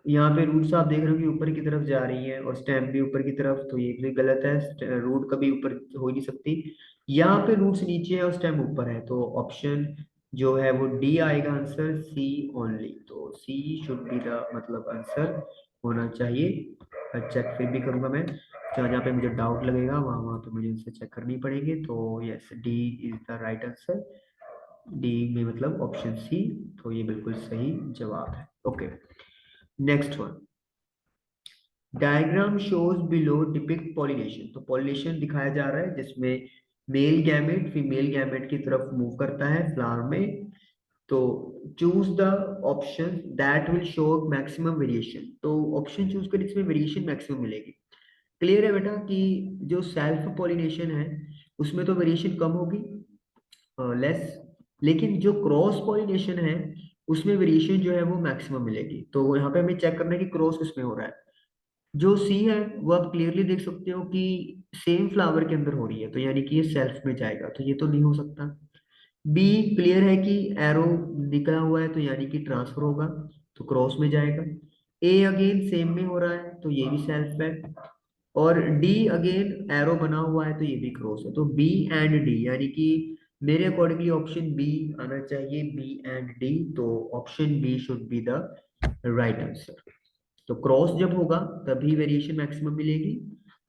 यहाँ पे रूट्स आप देख रहे हो कि ऊपर की तरफ जा रही है और स्टेम भी ऊपर की तरफ, तो ये भी गलत है। रूट कभी ऊपर हो ही नहीं सकती। यहाँ पे रूट्स नीचे है और स्टेम ऊपर है, तो ऑप्शन जो है वो डी आएगा आंसर, सी ओनली। तो सी शुड बी द मतलब आंसर होना चाहिए। चेक फिर भी करूंगा मैं, जहाँ जहाँ पे मुझे डाउट लगेगा वहाँ वहाँ पे मुझे इनसे चेक करनी पड़ेगी। तो yes, D is the right answer. D में मतलब ऑप्शन सी, तो ये बिल्कुल सही जवाब है। Okay, next one. Diagram shows below depict pollination. तो पॉलिनेशन दिखाया जा रहा है जिसमें मेल गैमेट फीमेल गैमेट की तरफ मूव करता है फ्लावर में। तो choose the option that will show maximum variation. तो ऑप्शन चूज कर इसमें वेरिएशन मैक्सिमम मिलेगी। क्लियर है बेटा कि जो सेल्फ पॉलिनेशन है उसमें तो वेरिएशन कम होगी, लेस। लेकिन जो क्रॉस पॉलिनेशन है उसमें वेरिएशन जो है वो मैक्सिमम मिलेगी। तो यहाँ पे हमें चेक करना है कि क्रॉस किसमें हो रहा है। जो सी है वो आप क्लियरली देख सकते हो कि सेम फ्लावर के अंदर हो रही है, तो यानी कि ये सेल्फ में जाएगा, तो ये तो नहीं हो सकता। बी क्लियर है कि एरो निकला हुआ है, तो यानी कि ट्रांसफर होगा, तो क्रॉस में जाएगा। ए अगेन सेम में हो रहा है, तो ये भी सेल्फ है। और डी अगेन एरो बना हुआ है, तो ये भी क्रॉस है। तो बी एंड डी यानी कि मेरे अकॉर्डिंगली ऑप्शन बी आना चाहिए, बी एंड डी। तो option B should be the right answer. तो क्रॉस जब होगा तभी वेरिएशन मैक्सिमम मिलेगी,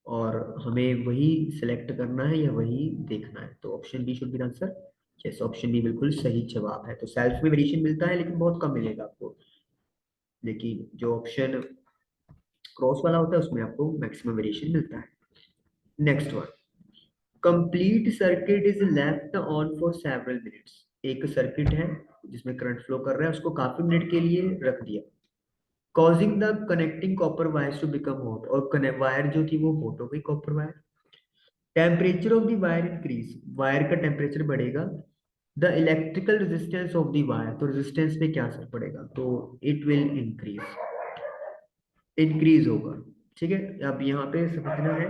और हमें वही सिलेक्ट करना है या वही देखना है। तो option B should be answer. Yes, option B बिल्कुल सही जवाब है। तो सेल्फ में वेरिएशन मिलता है लेकिन बहुत कम मिलेगा आपको, लेकिन जो ऑप्शन क्रॉस वाला होता है उसमें आपको मैक्सिमम वेरिएशन मिलता है। Next one. Complete circuit is left on for several minutes. एक सर्किट है जिसमें करंट फ्लो कर रहा है, उसको काफी मिनट के लिए रख दिया, causing the connecting copper wires to become hot. और वायर जो थी वो हॉट हो गई, copper wire. Temperature of the wire increase, wire का टेम्परेचर बढ़ेगा। The electrical resistance of the wire, तो रेजिस्टेंस पे क्या असर पड़ेगा, तो इट विल इंक्रीज, इंक्रीज होगा। ठीक है, अब यहाँ पे समझना है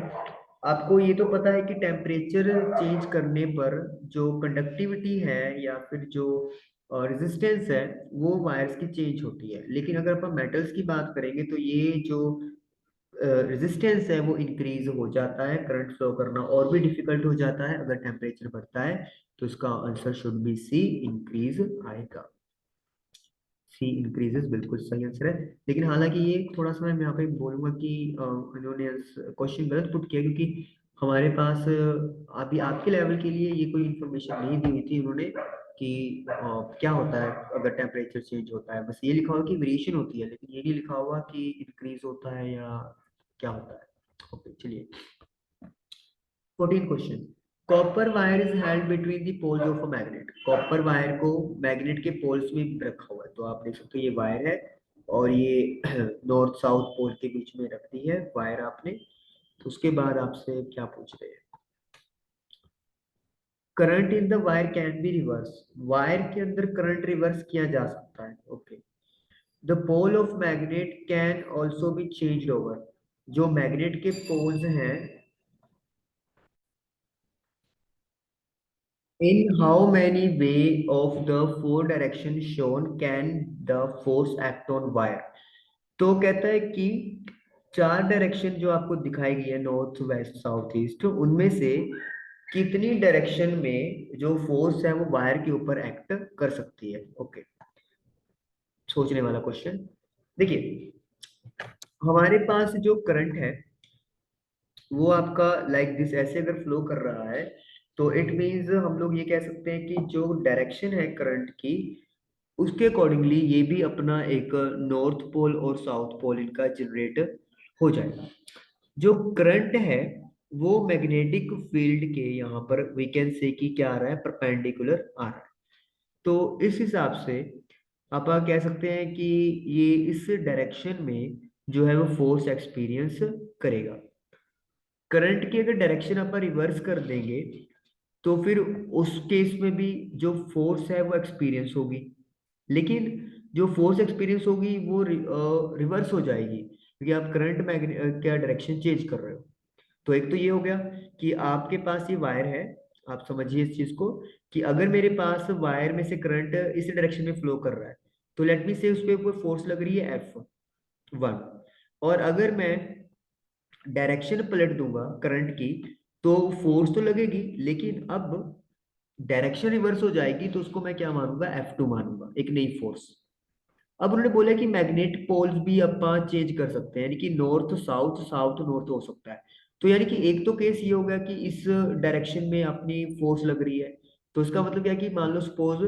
आपको। ये तो पता है कि टेम्परेचर चेंज करने पर जो कंडक्टिविटी है या फिर जो रेजिस्टेंस है वो वायर्स की चेंज होती है, लेकिन अगर अपन मेटल्स की बात करेंगे तो ये जो रेजिस्टेंस है वो इंक्रीज हो जाता है, करंट फ्लो करना और भी डिफिकल्ट हो जाता है अगर टेम्परेचर बढ़ता है। तो इसका answer should be C, increase आएगा। सी इंक्रीजेस बिल्कुल सही आंसर है। लेकिन हालांकि ये थोड़ा सा मैं यहाँ पे बोलूंगा कि इन्होंने क्वेश्चन गलत पुट किया, क्योंकि हमारे पास अभी आपके लेवल के लिए ये कोई इन्फॉर्मेशन नहीं दी हुई थी उन्होंने कि क्या होता है अगर टेम्परेचर चेंज होता है। बस ये लिखा हुआ कि वेरिएशन होती है, लेकिन ये नहीं लिखा हुआ कि इंक्रीज होता है या क्या होता है। ओके, चलिए 14 question. Copper wire is held between the poles of a magnet. Copper wire को मैग्नेट के पोल्स में रखा हुआ है, तो आप देख सकते हो ये वायर है और ये नॉर्थ साउथ पोल के बीच में रख दी है वायर आपने। तो उसके बाद आपसे क्या पूछ रहे हैं, current in the wire can be reverse. Wire के अंदर करंट रिवर्स किया जा सकता है। Okay, the pole of magnet can also be change over. जो मैग्नेट के पोल्स हैं, in how many way of the four direction shown can the force act on wire। तो कहता है कि चार डायरेक्शन जो आपको दिखाई गई है, नॉर्थ वेस्ट साउथ ईस्ट, तो उनमें से कितनी डायरेक्शन में जो फोर्स है वो वायर के ऊपर एक्ट कर सकती है। ओके, सोचने वाला क्वेश्चन। देखिए, हमारे पास जो करंट है वो आपका लाइक दिस ऐसे अगर फ्लो कर रहा है, तो इट मीन्स हम लोग ये कह सकते हैं कि जो डायरेक्शन है करंट की उसके अकॉर्डिंगली ये भी अपना एक नॉर्थ पोल और साउथ पोल इनका जनरेट हो जाएगा। जो करंट है वो मैग्नेटिक फील्ड के यहाँ पर वी कैन से कि क्या आ रहा है, परपेंडिकुलर आ रहा है। तो इस हिसाब से आप कह सकते हैं कि ये इस डायरेक्शन में जो है वो फोर्स एक्सपीरियंस करेगा। करंट की अगर डायरेक्शन आप रिवर्स कर देंगे तो फिर उस केस में भी जो फोर्स है वो एक्सपीरियंस होगी, लेकिन जो फोर्स एक्सपीरियंस होगी वो रिवर्स हो जाएगी क्योंकि आप करंट क्या डायरेक्शन चेंज कर रहे हो। तो एक तो ये हो गया कि आपके पास ये वायर है, आप समझिए इस चीज को कि अगर मेरे पास वायर में से करंट इस डायरेक्शन में फ्लो कर रहा है तो लेट मी से उस पर कोई फोर्स लग रही है F1, और अगर मैं डायरेक्शन पलट दूंगा करंट की तो फोर्स तो लगेगी, लेकिन अब डायरेक्शन रिवर्स हो जाएगी तो उसको मैं क्या मानूंगा, F2 मानूंगा, एक नई फोर्स। अब उन्होंने बोला कि मैग्नेट पोल्स भी अपन चेंज कर सकते हैं, यानी कि नॉर्थ साउथ साउथ नॉर्थ हो सकता है। तो यानी कि एक तो केस ये हो गया कि इस डायरेक्शन में अपनी फोर्स लग रही है, तो इसका मतलब क्या है कि मान लो सपोज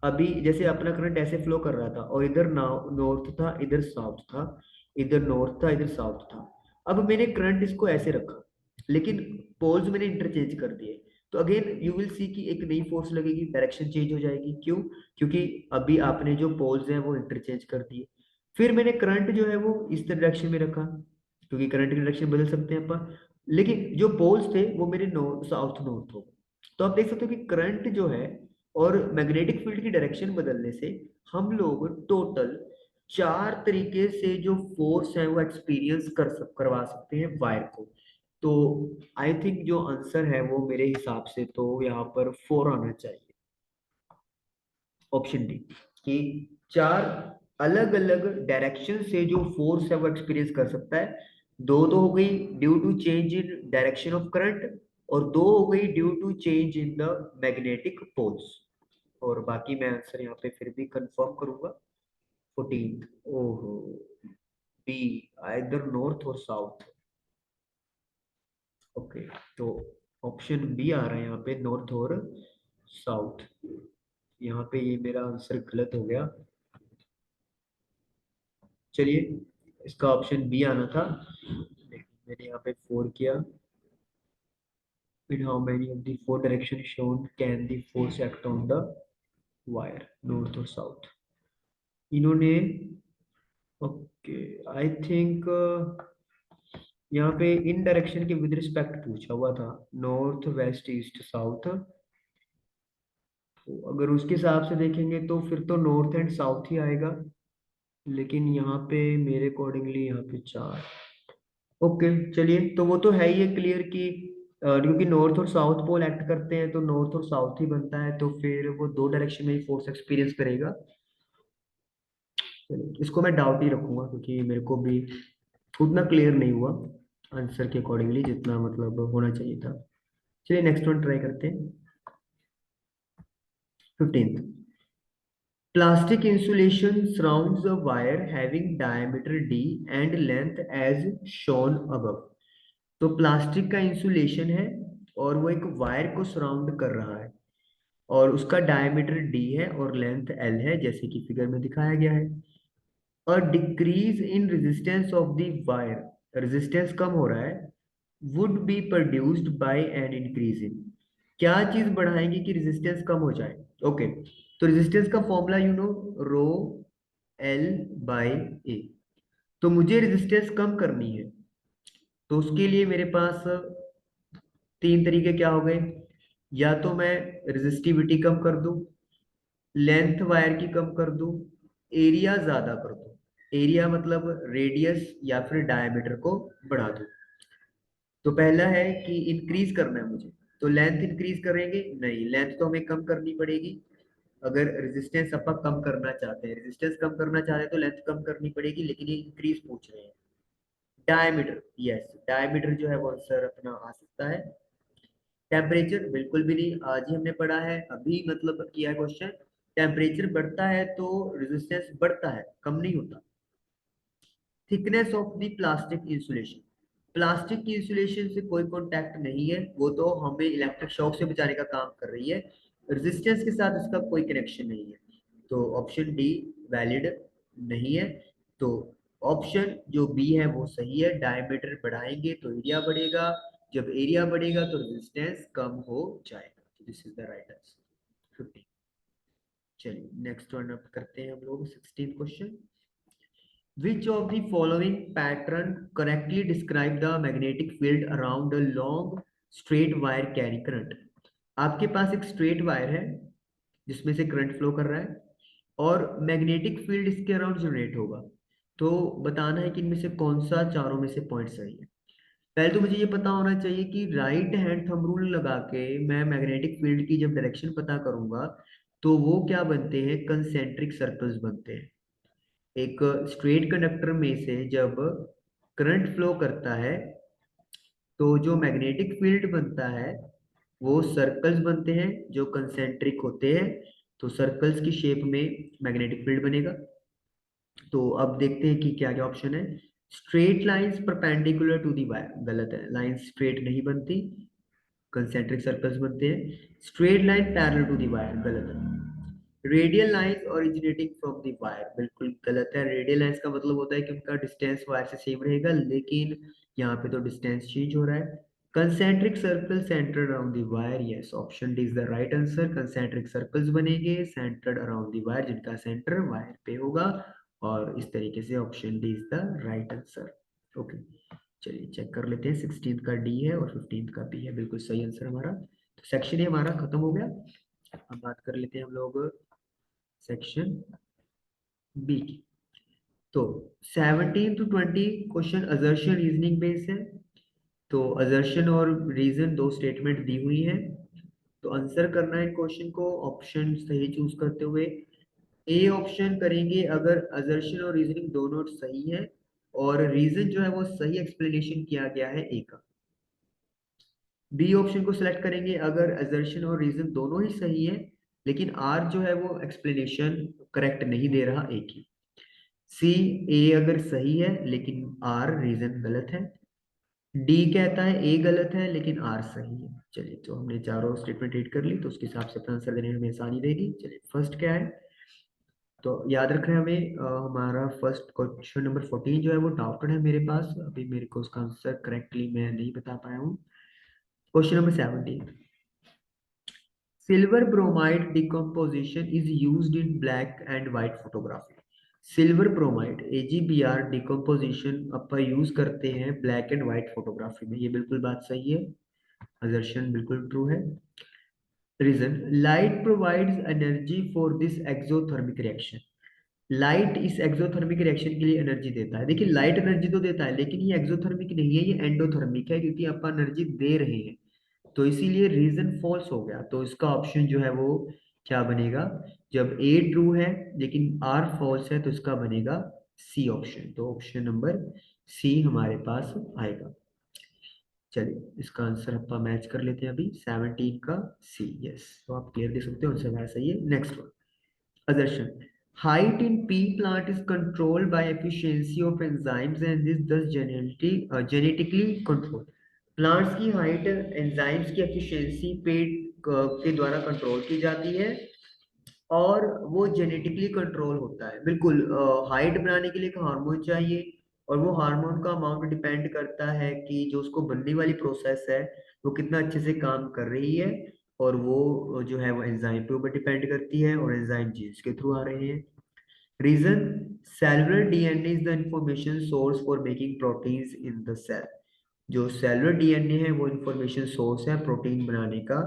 अभी जैसे अपना करंट ऐसे फ्लो कर रहा था और इधर नॉर्थ था इधर साउथ था, इधर नॉर्थ था इधर साउथ था। अब मैंने करंट इसको ऐसे रखा, लेकिन पोल्स मैंने इंटरचेंज कर दिए, तो अगेन यू विल सी कि एक नई फोर्स लगेगी, डायरेक्शन चेंज हो जाएगी। क्यों? क्योंकि अभी आपने जो पोल्स हैं वो इंटरचेंज कर दिए। फिर मैंने करंट जो है वो इस डायरेक्शन में रखा, क्योंकि करंट की डायरेक्शन बदल सकते हैं अपन, लेकिन जो पोल्स थे वो मेरे नॉर्थ साउथ नॉर्थ हो गए। तो आप देख सकते हो कि करंट जो है और मैग्नेटिक फील्ड की डायरेक्शन बदलने से हम लोग टोटल 4 तरीके से जो फोर्स है वो एक्सपीरियंस करवा सकते हैं वायर को। तो आई थिंक जो आंसर है वो मेरे हिसाब से तो यहाँ पर 4 आना चाहिए, ऑप्शन डी, कि 4 अलग अलग डायरेक्शन से जो फोर्स है वो एक्सपीरियंस कर सकता है। दो तो हो गई due to change in direction of current, और दो हो गई due to change in the magnetic poles. और बाकी मैं आंसर यहाँ पे फिर भी कंफर्म करूंगा, 14। ओहो, बी, आइदर नॉर्थ और साउथ। ओके, तो ऑप्शन बी आ रहा है यहाँ पे, नॉर्थ और साउथ। यहाँ पे ये मेरा आंसर गलत हो गया। चलिए, इसका ऑप्शन बी आना था, लेकिन मैंने यहाँ पे 4 किया। In how many of the 4 directions shown can the force act on the wire, north और साउथ? इन्होंने, ओके, आई थिंक यहाँ पे इन डायरेक्शन के विद रिस्पेक्ट पूछा हुआ था, नॉर्थ वेस्ट ईस्ट साउथ। तो अगर उसके हिसाब से देखेंगे तो फिर तो नॉर्थ एंड साउथ ही आएगा, लेकिन यहाँ पे मेरे अकॉर्डिंगली यहाँ पे 4। ओके, चलिए, तो वो तो है ही है क्लियर कि क्योंकि नॉर्थ और साउथ पोल एक्ट करते हैं तो नॉर्थ और साउथ ही बनता है, तो फिर वो दो डायरेक्शन में ही फोर्स एक्सपीरियंस करेगा। चलिए, इसको मैं डाउट ही रखूंगा क्योंकि मेरे को भी उतना क्लियर नहीं हुआ आंसर के अकॉर्डिंगली जितना मतलब होना चाहिए था। चलिए नेक्स्ट वन ट्राई करते हैं, 15th। Plastic insulation surrounds a wire having diameter d and length as shown above। तो प्लास्टिक का इंसुलेशन है और वो एक वायर को सराउंड कर रहा है, और उसका डायमीटर डी है और लेंथ एल है जैसे कि फिगर में दिखाया गया है। और decrease in resistance of the wire, resistance कम हो रहा है, would be produced by an increase in. क्या चीज बढ़ाएंगे कि रेजिस्टेंस कम हो जाए? ओके, तो रेजिस्टेंस का formula you know, rho L by A. तो मुझे रेजिस्टेंस कम करनी है, तो उसके लिए मेरे पास 3 तरीके क्या हो गए, या तो मैं रेजिस्टिविटी कम कर दूं, लेंथ वायर की कम कर दूं, एरिया ज्यादा कर दूं। एरिया मतलब रेडियस या फिर डायमीटर को बढ़ा दूं। तो पहला है कि इंक्रीज करना है मुझे, तो लेंथ इंक्रीज करेंगे? नहीं, लेंथ तो हमें कम करनी पड़ेगी। अगर रेजिस्टेंस अपन कम करना चाहते हैं, रेजिस्टेंस कम करना चाहते हैं तो लेंथ कम करनी पड़ेगी, लेकिन ये इंक्रीज पूछ रहे हैं। डायमीटर, यस, डायमीटर जो है वो आंसर अपना आ सकता है। टेम्परेचर बिल्कुल भी नहीं, आज ही हमने पढ़ा है, अभी मतलब किया है क्वेश्चन। टेम्परेचर बढ़ता है तो रेजिस्टेंस बढ़ता है, कम नहीं होता। Thickness of the plastic insulation, plastic की इंसुलेशन से कोई कॉन्टैक्ट नहीं है, वो तो हमें इलेक्ट्रिक शॉक से बचाने का काम कर रही है, रेजिस्टेंस के साथ इसका कोई कनेक्शन नहीं है। तो ऑप्शन डी वैलिड नहीं है। तो ऑप्शन जो बी है वो सही है, डायमीटर बढ़ाएंगे तो एरिया बढ़ेगा, जब एरिया बढ़ेगा तो रेजिस्टेंस कम हो जाएगा। This is the right answer 15। चलिए नेक्स्ट वन अप करते हैं हम लोग 16th question. Which of the following pattern correctly describe the magnetic field around a long straight wire carry current? आपके पास एक स्ट्रेट वायर है जिसमें से करंट फ्लो कर रहा है और मैग्नेटिक फील्ड इसके अराउंड जनरेट होगा। तो बताना है कि इनमें से कौन सा चारों में से पॉइंट सही है। पहले तो मुझे ये पता होना चाहिए कि राइट हैंड थंब रूल लगा के मैं मैग्नेटिक फील्ड की जब डायरेक्शन पता करूंगा तो वो क्या बनते हैं, कंसेंट्रिक सर्कल्स बनते हैं। एक स्ट्रेट कंडक्टर में से जब करंट फ्लो करता है तो जो मैग्नेटिक फील्ड बनता है वो सर्कल्स बनते हैं जो कंसेंट्रिक होते हैं। तो सर्कल्स की शेप में मैग्नेटिक फील्ड बनेगा। तो अब देखते हैं कि क्या क्या ऑप्शन है। Straight lines perpendicular to the wire, गलत है, लाइन स्ट्रेट नहीं बनती, कंसेंट्रिक सर्कल्स बनते हैं। Straight line parallel to the wire, गलत है। Radial lines originating from the wire, बिल्कुल गलत है। रेडियल लाइंस का मतलब होता है कि उनका डिस्टेंस वायर से सेम रहेगा, लेकिन यहाँ पे तो डिस्टेंस चेंज हो रहा है। Concentric circle centred around the wire, yes option D is the right answer. Concentric circles बनेंगे सेंटर्ड अराउंड दी वायर जिनका सेंटर वायर पे होगा, और इस तरीके से option D is the right answer. Okay, चलिए चेक कर लेते हैं। 16th का डी है और 15th का बी है, बिल्कुल सही आंसर हमारा। तो सेक्शन ए हमारा खत्म हो गया। अब बात कर लेते हैं हम लोग सेक्शन बी की। तो 17 to 20 question assertion reasoning base है। तो असर्शन और रीजन दो स्टेटमेंट दी हुई है, तो आंसर करना है क्वेश्चन को ऑप्शन सही चूज करते हुए। ए ऑप्शन करेंगे अगर असर्शन और रीजनिंग दोनों सही है और रीजन जो है वो सही एक्सप्लेनेशन किया गया है ए का। बी ऑप्शन को सिलेक्ट करेंगे अगर असर्शन और रीजन दोनों ही सही है लेकिन आर जो है वो एक्सप्लेनेशन करेक्ट नहीं दे रहा ए की। सी, ए अगर सही है लेकिन आर रीजन गलत है। डी कहता है ए गलत है लेकिन आर सही है। चलिए, तो हमने चारों स्टेटमेंट रीड कर ली, तो उसके हिसाब से अपना आंसर देने में आसानी रहेगी। चलिए फर्स्ट क्या है, तो याद रखें हमें हमारा फर्स्ट क्वेश्चन नंबर 14 जो है वो डाउटेड है मेरे पास, अभी मेरे को उसका आंसर करेक्टली मैं नहीं बता पाया हूँ। Question number 17, silver bromide decomposition is used in black and white photography. Silver bromide AgBr decomposition upon use करते हैं ब्लैक एंड व्हाइट फोटोग्राफी में, ये बिल्कुल बात सही है, असर्शन बिल्कुल ट्रू है। Reason, light provides energy for this exothermic reaction. Light इस एक्सोथर्मिक रिएक्शन के लिए एनर्जी देता है। देखिए लाइट एनर्जी तो देता है लेकिन ये एक्सोथर्मिक नहीं है, ये एंडोथर्मिक है क्योंकि अपन एनर्जी दे रहे हैं, तो इसीलिए रीजन फॉल्स हो गया। तो इसका ऑप्शन जो है वो क्या बनेगा, जब ए ट्रू है लेकिन आर फॉल्स है तो इसका बनेगा सी ऑप्शन। तो ऑप्शन नंबर सी हमारे पास आएगा। चलिए इसका आंसर अपन मैच कर लेते हैं अभी 17 का सी, यस। तो आप क्लियर दे सकते हो, आंसर हमारा सही है। Next one, assertion, height in pea plant is controlled by efficiency of enzymes and is thus genetically controlled। Plants की हाइट एंजाइम्स की एफिशिएंसी पेट के द्वारा कंट्रोल की जाती है और वो जेनेटिकली कंट्रोल होता है। बिल्कुल, हाइट बनाने के लिए एक हार्मोन चाहिए और वो हार्मोन का अमाउंट डिपेंड करता है कि जो उसको बनने वाली प्रोसेस है वो कितना अच्छे से काम कर रही है, और वो जो है वो एंजाइम पे ऊपर डिपेंड करती है और एंजाइम जीन्स के थ्रू आ रहे हैं। Reason, cellular DNA is the information source for making proteins in the cell. जो सेलुलर डीएनए है वो इंफॉर्मेशन सोर्स है प्रोटीन बनाने का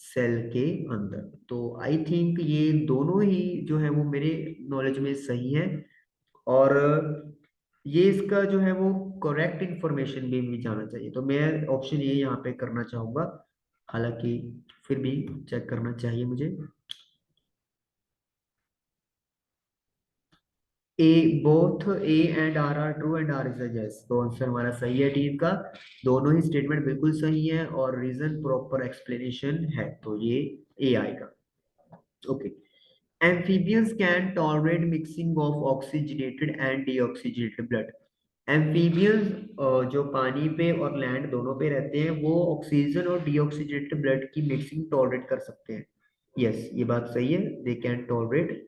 सेल के अंदर। तो आई थिंक ये दोनों ही जो है वो मेरे नॉलेज में सही है, और ये इसका जो है वो करेक्ट इंफॉर्मेशन भी जाना चाहिए, तो मैं ऑप्शन ये यहाँ पे करना चाहूंगा, हालांकि फिर भी चेक करना चाहिए मुझे। A, both A and R true and R is yes, तो आंसर हमारा सही है टीम का। दोनों ही स्टेटमेंट बिल्कुल सही है और रीजन प्रॉपर एक्सप्लेनेशन है, तो ये ए आएगा। Okay, amphibians can tolerate mixing of oxygenated and deoxygenated blood। Amphibians जो पानी पे और लैंड दोनों पे रहते हैं वो ऑक्सीजन और डीऑक्सीजेनेटेड ब्लड की मिक्सिंग टॉलरेट कर सकते हैं। यस, ये बात सही है, they can tolerate.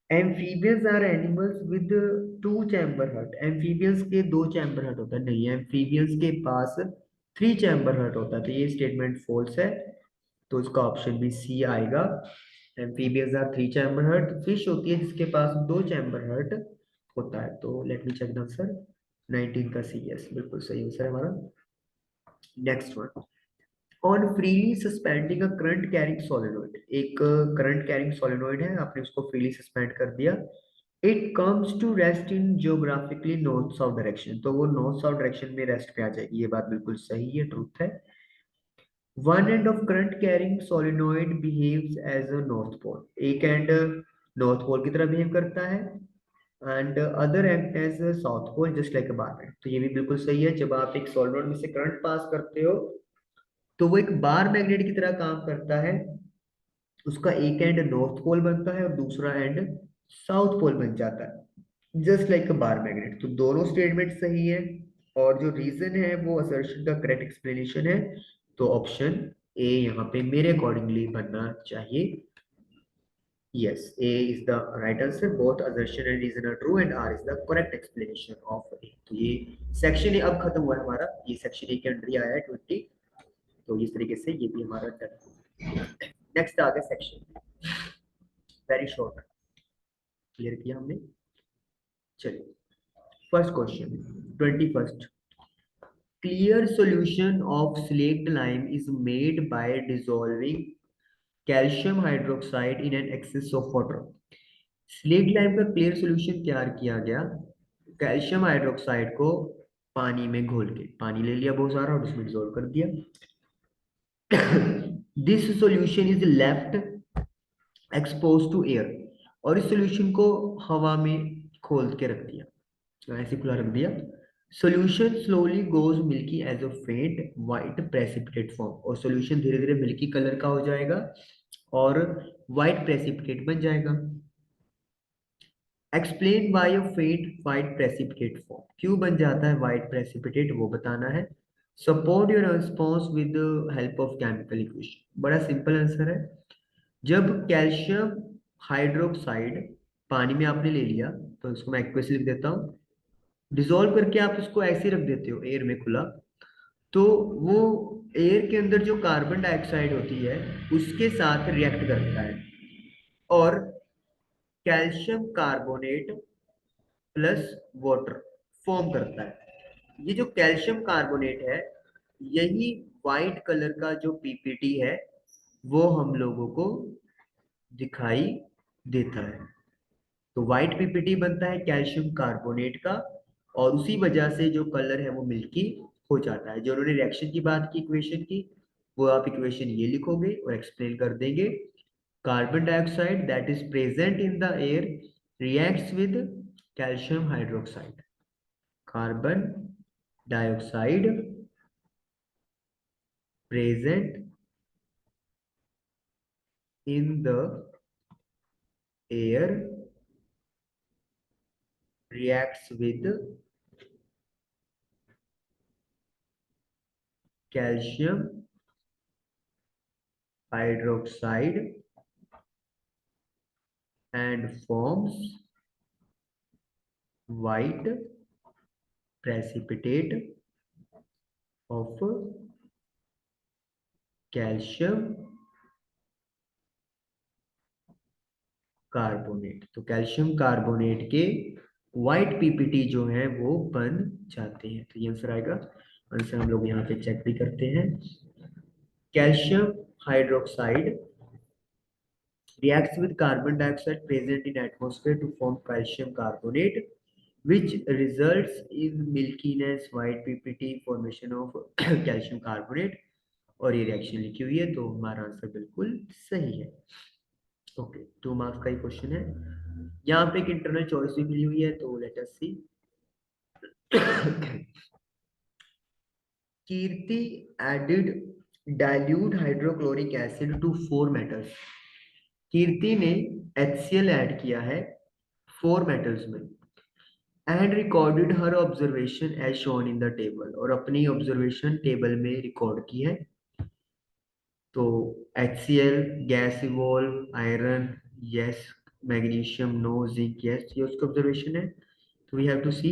Amphibians are animals with two chamber heart. Amphibians के दो चैम्बर हर्ट होता है, नहीं, एम्फीबियंस के पास 3 चैम्बर हर्ट होता है, तो ये स्टेटमेंट फॉल्स है, तो इसका ऑप्शन भी सी आएगा। Amphibians are 3 chamber heart, fish होती है जिसके पास 2 चैम्बर हर्ट होता है। तो let me check the answer, 19 का सी, यस बिल्कुल सही आंसर है हमारा। Next one, on freely suspending a current carrying solenoid, एक करंट कैरिंग सोलेनोइड है, आपने उसको फ्रीली सस्पेंड कर दिया, it comes to rest in geographically north south direction, तो वो नॉर्थ साउथ डायरेक्शन में रेस्ट पे आ जाएगी, ये बात बिल्कुल सही है, ट्रूथ है। One end of current carrying solenoid behaves as a north pole, एक एंड नॉर्थ पोल की तरह बिहेव करता है, and other act as south pole just like a bar, तो ये भी बिल्कुल सही है। जब आप एक सॉलिनोइड में से करंट पास करते हो तो वो एक बार मैग्नेट की तरह काम करता है, उसका एक एंड नॉर्थ पोल बनता है और दूसरा एंड साउथ पोल बन जाता है, just like a bar magnet. तो दोनों स्टेटमेंट सही है, और जो रीजन है वो असर्शन का करेक्ट एक्सप्लेनेशन है, तो ऑप्शन ए यहाँ पे मेरे अकॉर्डिंगली बनना चाहिए। Yes, A is the right answer. Both assertion and reason are true, and R is the correct explanation of A. तो ये सेक्शन ए अब खत्म हुआ है हमारा, ये सेक्शन ए के अंदर ही आया है 20, तो इस तरीके से ये भी हमारा डन। नेक्स्ट आ गया सेक्शन, वेरी शॉर्ट, क्लियर किया हमने। चलिए, first question, 21st, clear solution of slaked lime is made by dissolving calcium hydroxide in an excess of water। Slate lime का क्लियर सॉल्यूशन तैयार किया गया कैल्शियम हाइड्रोक्साइड को पानी में घोल के, पानी ले लिया बहुत सारा और उसमें डिसॉल्व कर दिया। This solution is left expose to air, और इस सॉल्यूशन को हवा में खोल के रख दिया, ऐसे खुला रख दिया। Solution slowly goes milky as a faint white precipitate form, और सॉल्यूशन धीरे धीरे मिल्की कलर का हो जाएगा और वाइट प्रेसिपिटेट बन जाएगा। Explain why a faint white precipitate form, क्यों बन जाता है वाइट प्रेसिपिटेट वो बताना है। Support your response with help of chemical equation, बड़ा सिंपल आंसर है। जब कैल्शियम हाइड्रोक्साइड पानी में आपने ले लिया, तो इसको मैं इक्वेशन लिख देता हूँ, डिसॉल्व करके आप इसको ऐसे ही रख देते हो एयर में खुला, तो वो एयर के अंदर जो कार्बन डाइऑक्साइड होती है उसके साथ रिएक्ट करता है और calcium carbonate plus water form करता है। ये जो कैल्शियम कार्बोनेट है, यही व्हाइट कलर का जो पीपीटी है वो हम लोगों को दिखाई देता है। तो व्हाइट पीपीटी बनता है कैल्शियम कार्बोनेट का, और उसी वजह से जो कलर है वो मिल्की हो जाता है। जो उन्होंने रिएक्शन की बात की इक्वेशन की, वो आप इक्वेशन ये लिखोगे और एक्सप्लेन कर देंगे। Carbon dioxide that is present in the air reacts with calcium hydroxide, carbon dioxide present in the air reacts with calcium hydroxide and forms white precipitate of calcium carbonate. तो कैल्शियम कार्बोनेट के व्हाइट पीपीटी जो है वो बन जाते हैं, तो ये आंसर आएगा। आंसर हम लोग यहाँ पे चेक भी करते हैं। Calcium hydroxide reacts with carbon dioxide present in atmosphere to form calcium carbonate, which results in milkiness white ppt formation of calcium carbonate, और ये रिएक्शन लिखी हुई है, तो हमारा आंसर बिल्कुल सही है। ओके, 2 मार्क्स का ही क्वेश्चन है, यहाँ पे एक इंटरनल चॉइस भी मिली हुई है, तो let us see. Kirti added dilute hydrochloric acid to 4 metals, Kirti ने HCl ऐड किया है 4 मेटल्स में, and recorded her observation as shown in the table, और अपनी ऑब्जर्वेशन टेबल में रिकॉर्ड की है। तो HCl gas evolve, iron yes, magnesium no, zinc yes, ये उसका ऑब्जर्वेशन है। तो we have to see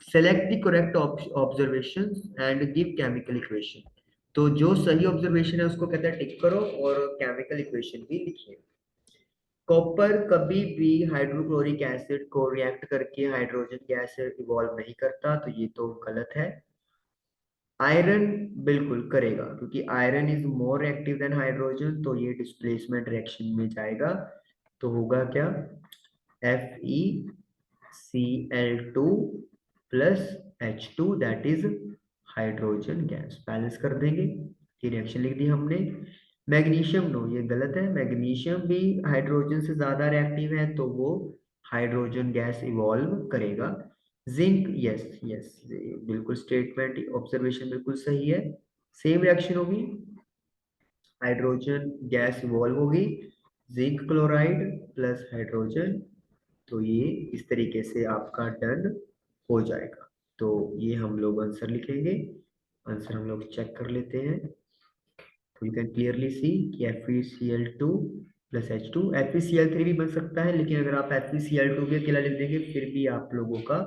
select the correct observation and give chemical equation. तो जो सही ऑब्जर्वेशन है उसको कहते हैं टिक करो और केमिकल इक्वेशन भी लिखिए। कॉपर कभी भी हाइड्रोक्लोरिक एसिड को रिएक्ट करके हाइड्रोजन गैस इवॉल्व नहीं करता, तो ये तो गलत है। आयरन बिल्कुल करेगा, क्योंकि iron is more reactive than hydrogen, तो ये डिस्प्लेसमेंट रिएक्शन में जाएगा। तो होगा क्या, FeCl2 plus H2 that is hydrogen gas. Balance कर देंगे, ये रिएक्शन लिख दी हमने। मैग्नीशियम नो, ये गलत है, मैग्नीशियम भी हाइड्रोजन से ज्यादा रिएक्टिव है, तो वो हाइड्रोजन गैस इवॉल्व करेगा। जिंक, यस यस, बिल्कुल स्टेटमेंट ऑब्जर्वेशन बिल्कुल सही है। सेम रिएक्शन होगी, हाइड्रोजन गैस इवॉल्व होगी, जिंक क्लोराइड प्लस हाइड्रोजन। तो ये इस तरीके से आपका डन हो जाएगा। तो ये हम लोग आंसर लिखेंगे। आंसर हम लोग चेक कर लेते हैं। तो यू कैन क्लियरली सी कि FeCl2 प्लस H2, FeCl3 भी बन सकता है, लेकिन अगर आप FeCl2 भी अकेला लिख देंगे फिर भी आप लोगों का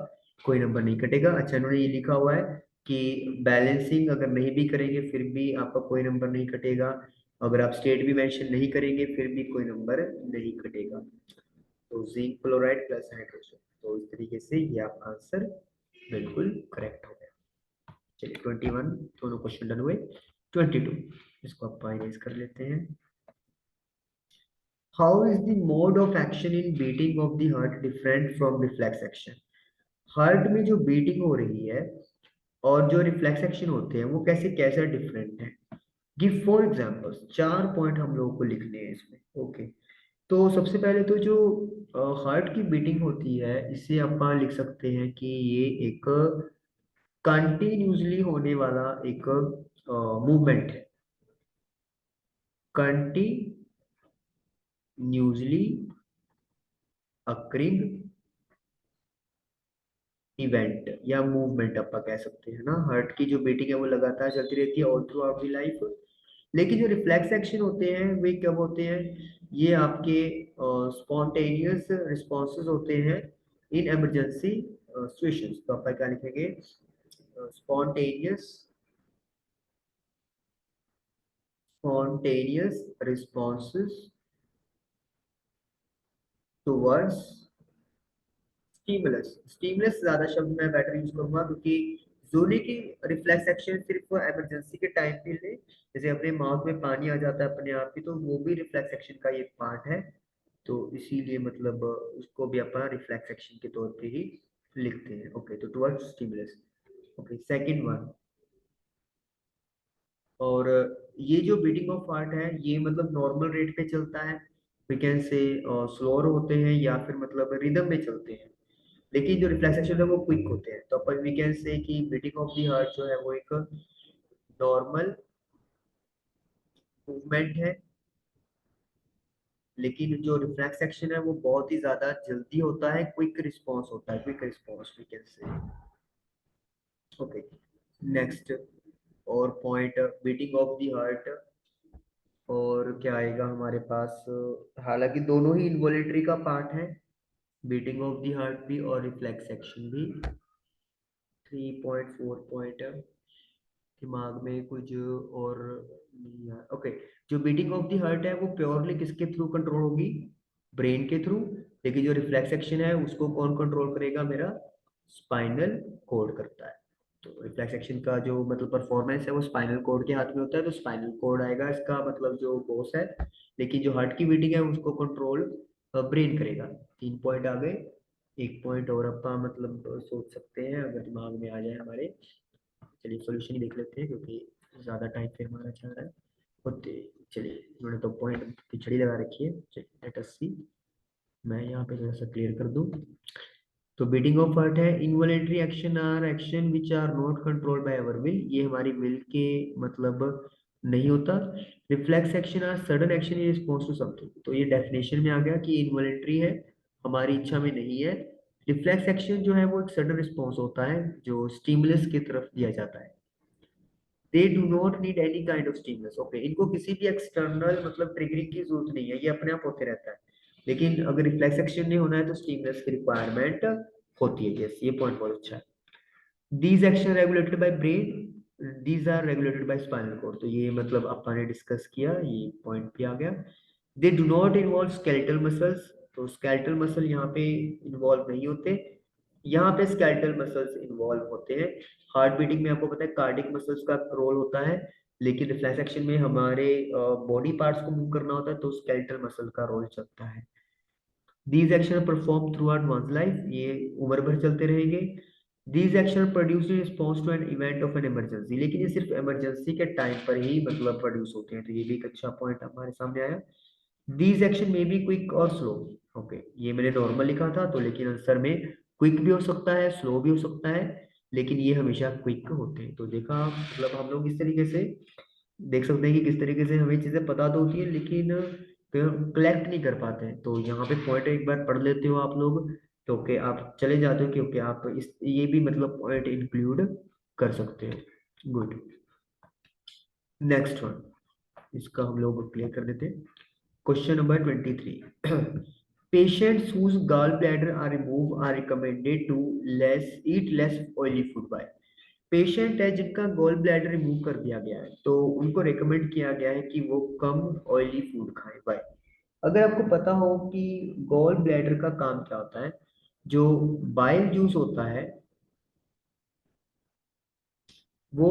कोई नंबर नहीं कटेगा। अच्छा, इन्होंने ये लिखा हुआ है कि बैलेंसिंग अगर नहीं भी करेंगे फिर भी आपका कोई नंबर नहीं कटेगा। अगर आप स्टेट भी मेंशन नहीं करेंगे फिर भी कोई नंबर नहीं कटेगा। तो जिंक क्लोराइड प्लस हाइड्रोजन, तो इस तरीके से ये आपका आंसर बिल्कुल करेक्ट हो गया। चलिए 21 दोनों क्वेश्चन डन हुए। 22 इसको आप फाइनलाइज कर लेते हैं। How is the mode of action in beating of the heart different from reflex action. Heart में जो बीटिंग हो रही है और जो रिफ्लेक्स एक्शन होते हैं वो कैसे कैसे डिफरेंट है। गिव फॉर एग्जांपल्स, 4 पॉइंट हम लोगों को लिखने हैं इसमें। ओके, तो सबसे पहले तो जो हार्ट की बीटिंग होती है इसे अपन लिख सकते हैं कि ये एक कंटिन्यूसली होने वाला एक मूवमेंट है। कंटिन्यूसली अक्रिंग इवेंट या मूवमेंट अपन कह सकते हैं ना। हार्ट की जो बीटिंग है वो लगातार चलती रहती है all through out the life. लेकिन जो रिफ्लेक्स एक्शन होते हैं वे कब होते हैं, ये आपके स्पॉन्टेनियस रिस्पॉन्सेज होते हैं इन इमरजेंसी सिचुएशंस। तो अपन क्या लिखेंगे, spontaneous spontaneous responses towards stimulus। Stimulus ज्यादा शब्द मैं बेटर यूज करूंगा, क्योंकि जोली की रिफ्लेक्स एक्शन सिर्फ इमरजेंसी के टाइम पे ले, जैसे अपने माउथ में पानी आ जाता है अपने आप ही, तो वो भी रिफ्लेक्स एक्शन का एक पार्ट है। तो इसीलिए मतलब उसको भी अपन रिफ्लेक्स एक्शन के तौर पे ही लिखते हैं। ओके, तो towards stimulus. Okay, second one. और ये जो बीटिंग ऑफ हार्ट है ये मतलब नॉर्मल रेट पे चलता है, वी कैन से स्लोअर होते हैं या फिर मतलब रिदम में चलते हैं। लेकिन जो रिफ्लेक्सेशन है वो क्विक होते हैं, तो अपन वी कैन से कि बीटिंग ऑफ द हार्ट जो है वो एक नॉर्मल मूवमेंट है। लेकिन जो रिफ्लेक्स एक्शन है वो बहुत ही ज्यादा जल्दी होता है, क्विक रिस्पॉन्स होता है, quick response we can say. Okay, next और point beating of the heart. और क्या आएगा हमारे पास, हालांकि दोनों ही इन्वॉलेंटरी का पार्ट है, बीटिंग ऑफ द हार्ट भी और रिफ्लेक्स एक्शन भी। 3.4 पॉइंट दिमाग में कुछ और नहीं है। ओके, जो बीटिंग ऑफ द हार्ट है वो प्योरली किसके थ्रू कंट्रोल होगी, ब्रेन के थ्रू। लेकिन जो रिफ्लेक्स एक्शन है उसको कौन कंट्रोल करेगा, मेरा स्पाइनल कोड करता है। तो रिफ्लेक्स एक्शन का जो मतलब परफॉर्मेंस है वो स्पाइनल कोड के हाथ में होता है, तो स्पाइनल कोड आएगा इसका मतलब जो बॉस है। लेकिन जो हार्ट की बीटिंग है उसको कंट्रोल ब्रेन करेगा। 3 पॉइंट आ गए। एक पॉइंट और अपन मतलब सोच सकते हैं अगर दिमाग में आ जाए हमारे। चलिए सॉल्यूशन ही देख लेते हैं, क्योंकि ज़्यादा टाइम फिर हमारा चल रहा है। होते चलिए, उन्होंने तो पॉइंट पिछड़ी लगा रखी है। चलिए लेट अस सी, मैं यहाँ पे थोड़ा सा क्लियर कर दूँ। तो बीटिंग ऑफ हार्ट है, involuntary action are action which are not controlled by our will, ये हमारी विल के मतलब नहीं होता। Reflex action are sudden action in response to something, तो ये डेफिनेशन में आ गया कि इनवॉलेंटरी है, हमारी इच्छा में नहीं है। रिफ्लेक्स एक्शन जो है वो एक सडन रिस्पॉन्स होता है जो स्टिमुलस की तरफ दिया जाता है। They do not need any kind of stimulus. Okay, इनको किसी भी एक्सटर्नल मतलब ट्रिगरिंग की जरूरत नहीं है, ये अपने आप होते रहता है। लेकिन अगर रिफ्लेक्स एक्शन नहीं होना है तो स्टिमुलस की रिक्वायरमेंट होती है। यस, ये पॉइंट बहुत अच्छा है। These action regulated by brain, these are regulated by spinal cord. तो ये मतलब अपन ने डिस्कस किया, ये पॉइंट भी आ गया। They do not involve skeletal muscles, तो स्केलेटल मसल यहाँ पे इन्वॉल्व नहीं होते। यहाँ पे स्केलेटल मसल्स इन्वॉल्व होते हैं। हार्ट बीटिंग में आपको पता है कार्डिक मसल्स का रोल होता है, लेकिन रिफ्लेक्स एक्शन में हमारे बॉडी पार्ट्स को मूव करना होता है, तो स्केलेटल मसल का रोल चलता है। These action perform throughout one's life, ये उम्र भर चलते रहेंगे। These action produce in response to an event of an emergency, लेकिन ये सिर्फ इमरजेंसी के टाइम पर ही मतलब प्रोड्यूस होते हैं, तो ये भी एक अच्छा पॉइंट हमारे सामने आया। दीज एक्शन में बी क्विक और स्लो। ओके, ये मैंने नॉर्मल लिखा था, तो लेकिन आंसर में क्विक भी हो सकता है, स्लो भी हो सकता है, लेकिन ये हमेशा क्विक होते हैं। तो देखा, मतलब हम लोग इस तरीके से देख सकते हैं कि किस तरीके से हमें चीजें पता तो होती है, लेकिन कलेक्ट नहीं कर पाते हैं। तो यहाँ पे पॉइंट एक बार पढ़ लेते हो आप लोग, तो ओके आप चले जाते हो कि ओके आप इस ये भी मतलब पॉइंट इंक्लूड कर सकते हो। गुड, नेक्स्ट वन, इसका हम लोग क्लियर कर देते हैं। Question number 23। Patients whose gallbladder are removed are recommended to eat less oily food by। Patient है जिनका गॉल ब्लैडर रिमूव कर दिया गया है, तो उनको रेकमेंड किया गया है कि वो कम ऑयली फूड खाएं बाय। अगर आपको पता हो कि गॉल ब्लैडर का काम क्या होता है, जो बाइल जूस होता है वो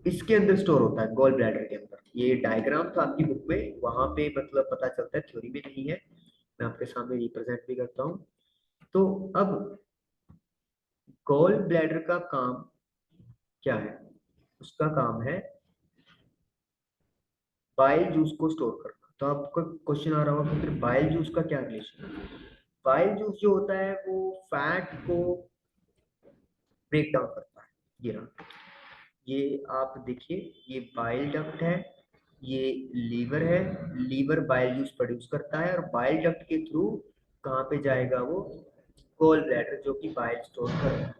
इसके अंदर स्टोर होता है, गॉल ब्लैडर के अंदर। ये डायग्राम था आपकी बुक में, वहां पे मतलब पता चलता है, थ्योरी में नहीं है। मैं आपके सामने रिप्रेजेंट भी करता हूँ। तो अब गॉल ब्लैडर का काम क्या है? उसका काम है बाइल जूस को स्टोर करना। तो आपका क्वेश्चन आ रहा होगा कि फिर बाइल जूस का क्या रिलेशन है? बाइल जूस जो होता है वो फैट को ब्रेक डाउन करता है। ये रहा, ये आप देखिए, ये बाइल डक्ट है, ये लीवर है। लीवर बाइल जूस प्रोड्यूस करता है, और बाइल डक्ट के थ्रू कहाँ पे जाएगा वो? गॉल ब्लैडर, जो कि बाइल स्टोर कर रहा है।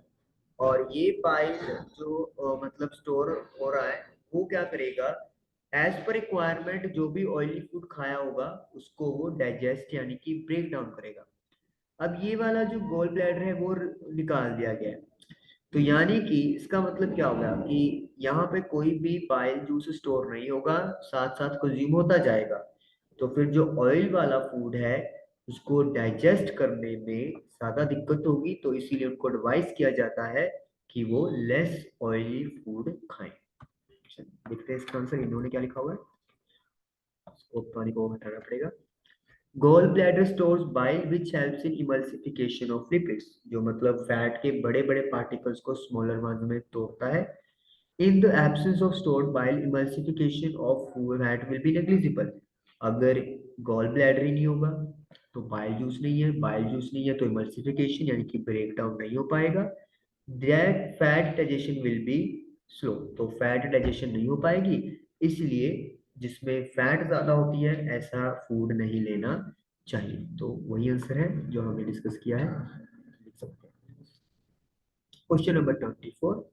और ये बाइल जो मतलब स्टोर हो रहा है, वो क्या करेगा? एज पर रिक्वायरमेंट जो भी ऑयली फूड खाया होगा उसको वो डाइजेस्ट यानी कि ब्रेक डाउन करेगा। अब ये वाला जो गोल ब्लैडर है वो निकाल दिया गया है। तो यानी कि इसका मतलब क्या होगा कि यहाँ पे कोई भी बाइल जूस स्टोर नहीं होगा, साथ साथ कंज्यूम होता जाएगा। तो फिर जो ऑयल वाला फूड है उसको डाइजेस्ट करने में ज्यादा दिक्कत होगी, तो इसीलिए उनको एडवाइस किया जाता है कि वो लेस ऑयली फूड खाएं। देखते हैं इसका आंसर इन्होंने क्या लिखा हुआ है। इसको पानी को हटाना पड़ेगा। Gall bladder stores bile which helps in emulsification of lipids, जो मतलब फैट के बड़े बड़े पार्टिकल्स को स्मॉलर वन में तोड़ता है। In the absence of stored bile emulsification of fat will be negligible. अगर गॉल ब्लैडर ही नहीं होगा तो बाइल जूस नहीं है, बाइल जूस नहीं है तो इमल्सिफिकेशन यानी कि ब्रेक डाउन नहीं हो पाएगा। That fat digestion will be slow, तो फैट डाइजेशन नहीं हो पाएगी। इसलिए जिसमें फैट ज्यादा होती है ऐसा फूड नहीं लेना चाहिए। तो वही आंसर है जो हमने डिस्कस किया है, लिख सकते हैं। Question number 24।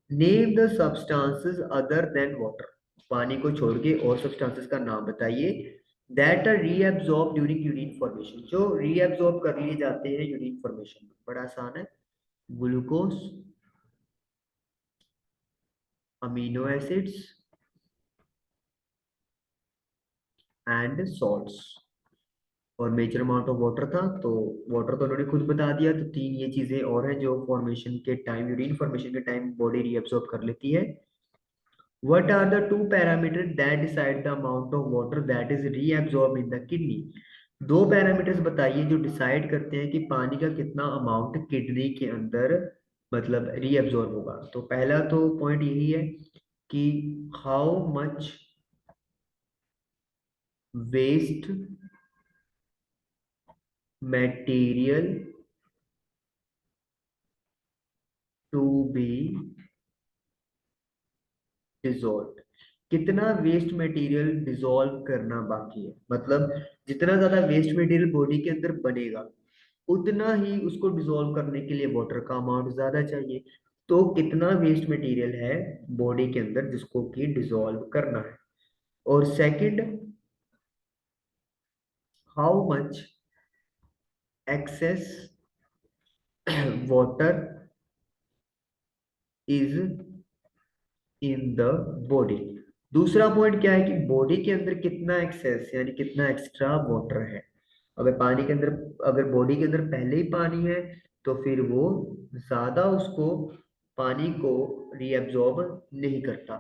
Name the substances other than water, पानी को छोड़ के और सब्सटेंसेस का नाम बताइए that are reabsorb during urine formation, जो रीअब्सॉर्ब कर लिए जाते हैं यूरिन फॉर्मेशन में। बड़ा आसान है, glucose, amino acids and salts, और मेजर अमाउंट ऑफ वाटर था, तो वाटर तो उन्होंने खुद बता दिया। तो तीन ये चीजें और हैं जो फॉर्मेशन के टाइम, यूरिन फॉर्मेशन के टाइम बॉडी रीअब्सॉर्ब कर लेती है। What are the two parameters that decide the amount of water that is reabsorbed in the kidney? दो पैरामीटर्स बताइए जो डिसाइड करते हैं कि पानी का कितना अमाउंट किडनी के अंदर मतलब रीअब्सॉर्ब होगा। तो पहला तो पॉइंट यही है कि how much waste material to be dissolve, कितना वेस्ट मटेरियल डिसॉल्व करना बाकी है। मतलब जितना ज्यादा वेस्ट मटेरियल बॉडी के अंदर बनेगा उतना ही उसको डिसॉल्व करने के लिए वाटर का अमाउंट ज्यादा चाहिए। तो कितना वेस्ट मटेरियल है बॉडी के अंदर जिसको कि डिसॉल्व करना है। और second, how much excess water is in the body. दूसरा पॉइंट क्या है कि बॉडी के अंदर कितना एक्सेस यानी कितना एक्स्ट्रा वाटर है। अगर पानी के अंदर, अगर बॉडी के अंदर पहले ही पानी है तो फिर वो ज्यादा उसको, पानी को रीअब्जॉर्ब नहीं करता,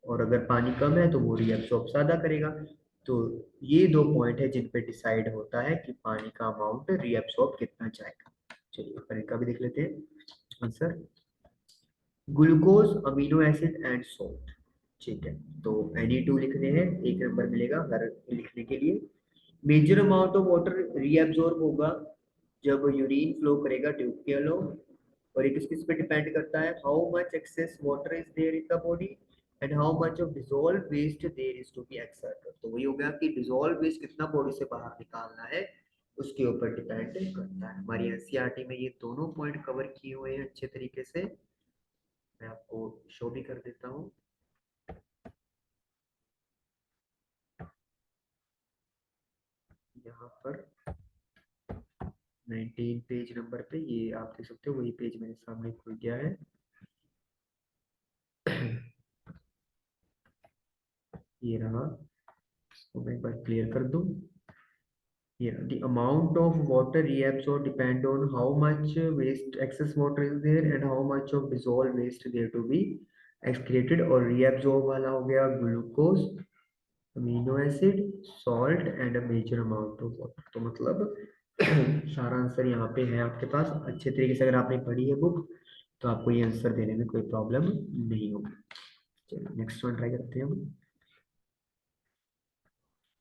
और अगर पानी कम है तो वो रीअब्जॉर्ब ज्यादा करेगा। तो ये दो पॉइंट है जिन पे डिसाइड होता है कि पानी का अमाउंट रीअब्जॉर्ब कितना जाएगा। चलिए पर इनका भी देख लेते हैं answer. Glucose, amino acid and salt. ठीक है, तो Na2 लिखने हैं, एक नंबर मिलेगा हर लिखने के लिए। Major amount of water reabsorb होगा जब यूरिन फ्लो करेगा ट्यूब के अलोंग, और ये किस किस पे डिपेंड करता है, how much excess water is there in the body and how much of dissolve waste there is to be excreted. तो वही हो गया कि डिसॉल्व वेस्ट कितना बॉडी से बाहर निकालना है, उसके ऊपर डिपेंड करता है। हमारी एनसीईआरटी में ये दोनों पॉइंट कवर किए हुए हैं अच्छे तरीके से। मैं आपको शो भी कर देता हूँ। यहाँ पर 19 पेज नंबर पे ये आप देख सकते हो, वही पेज मेरे सामने खुल गया है। ये रहा, इसको मैं एक बार क्लियर कर दूं। Yeah, the amount of water reabsorbed depend on how much waste, excess water is there and how much of dissolved waste there to be excreted। और reabsorb वाला हो गया glucose, amino acid, salt and a major amount of water. तो मतलब सारा आंसर यहाँ पे है आपके पास। अच्छे तरीके से अगर आपने पढ़ी है बुक तो आपको ये आंसर देने में कोई प्रॉब्लम नहीं होगी। चलिए नेक्स्ट वन ट्राई करते हैं हम।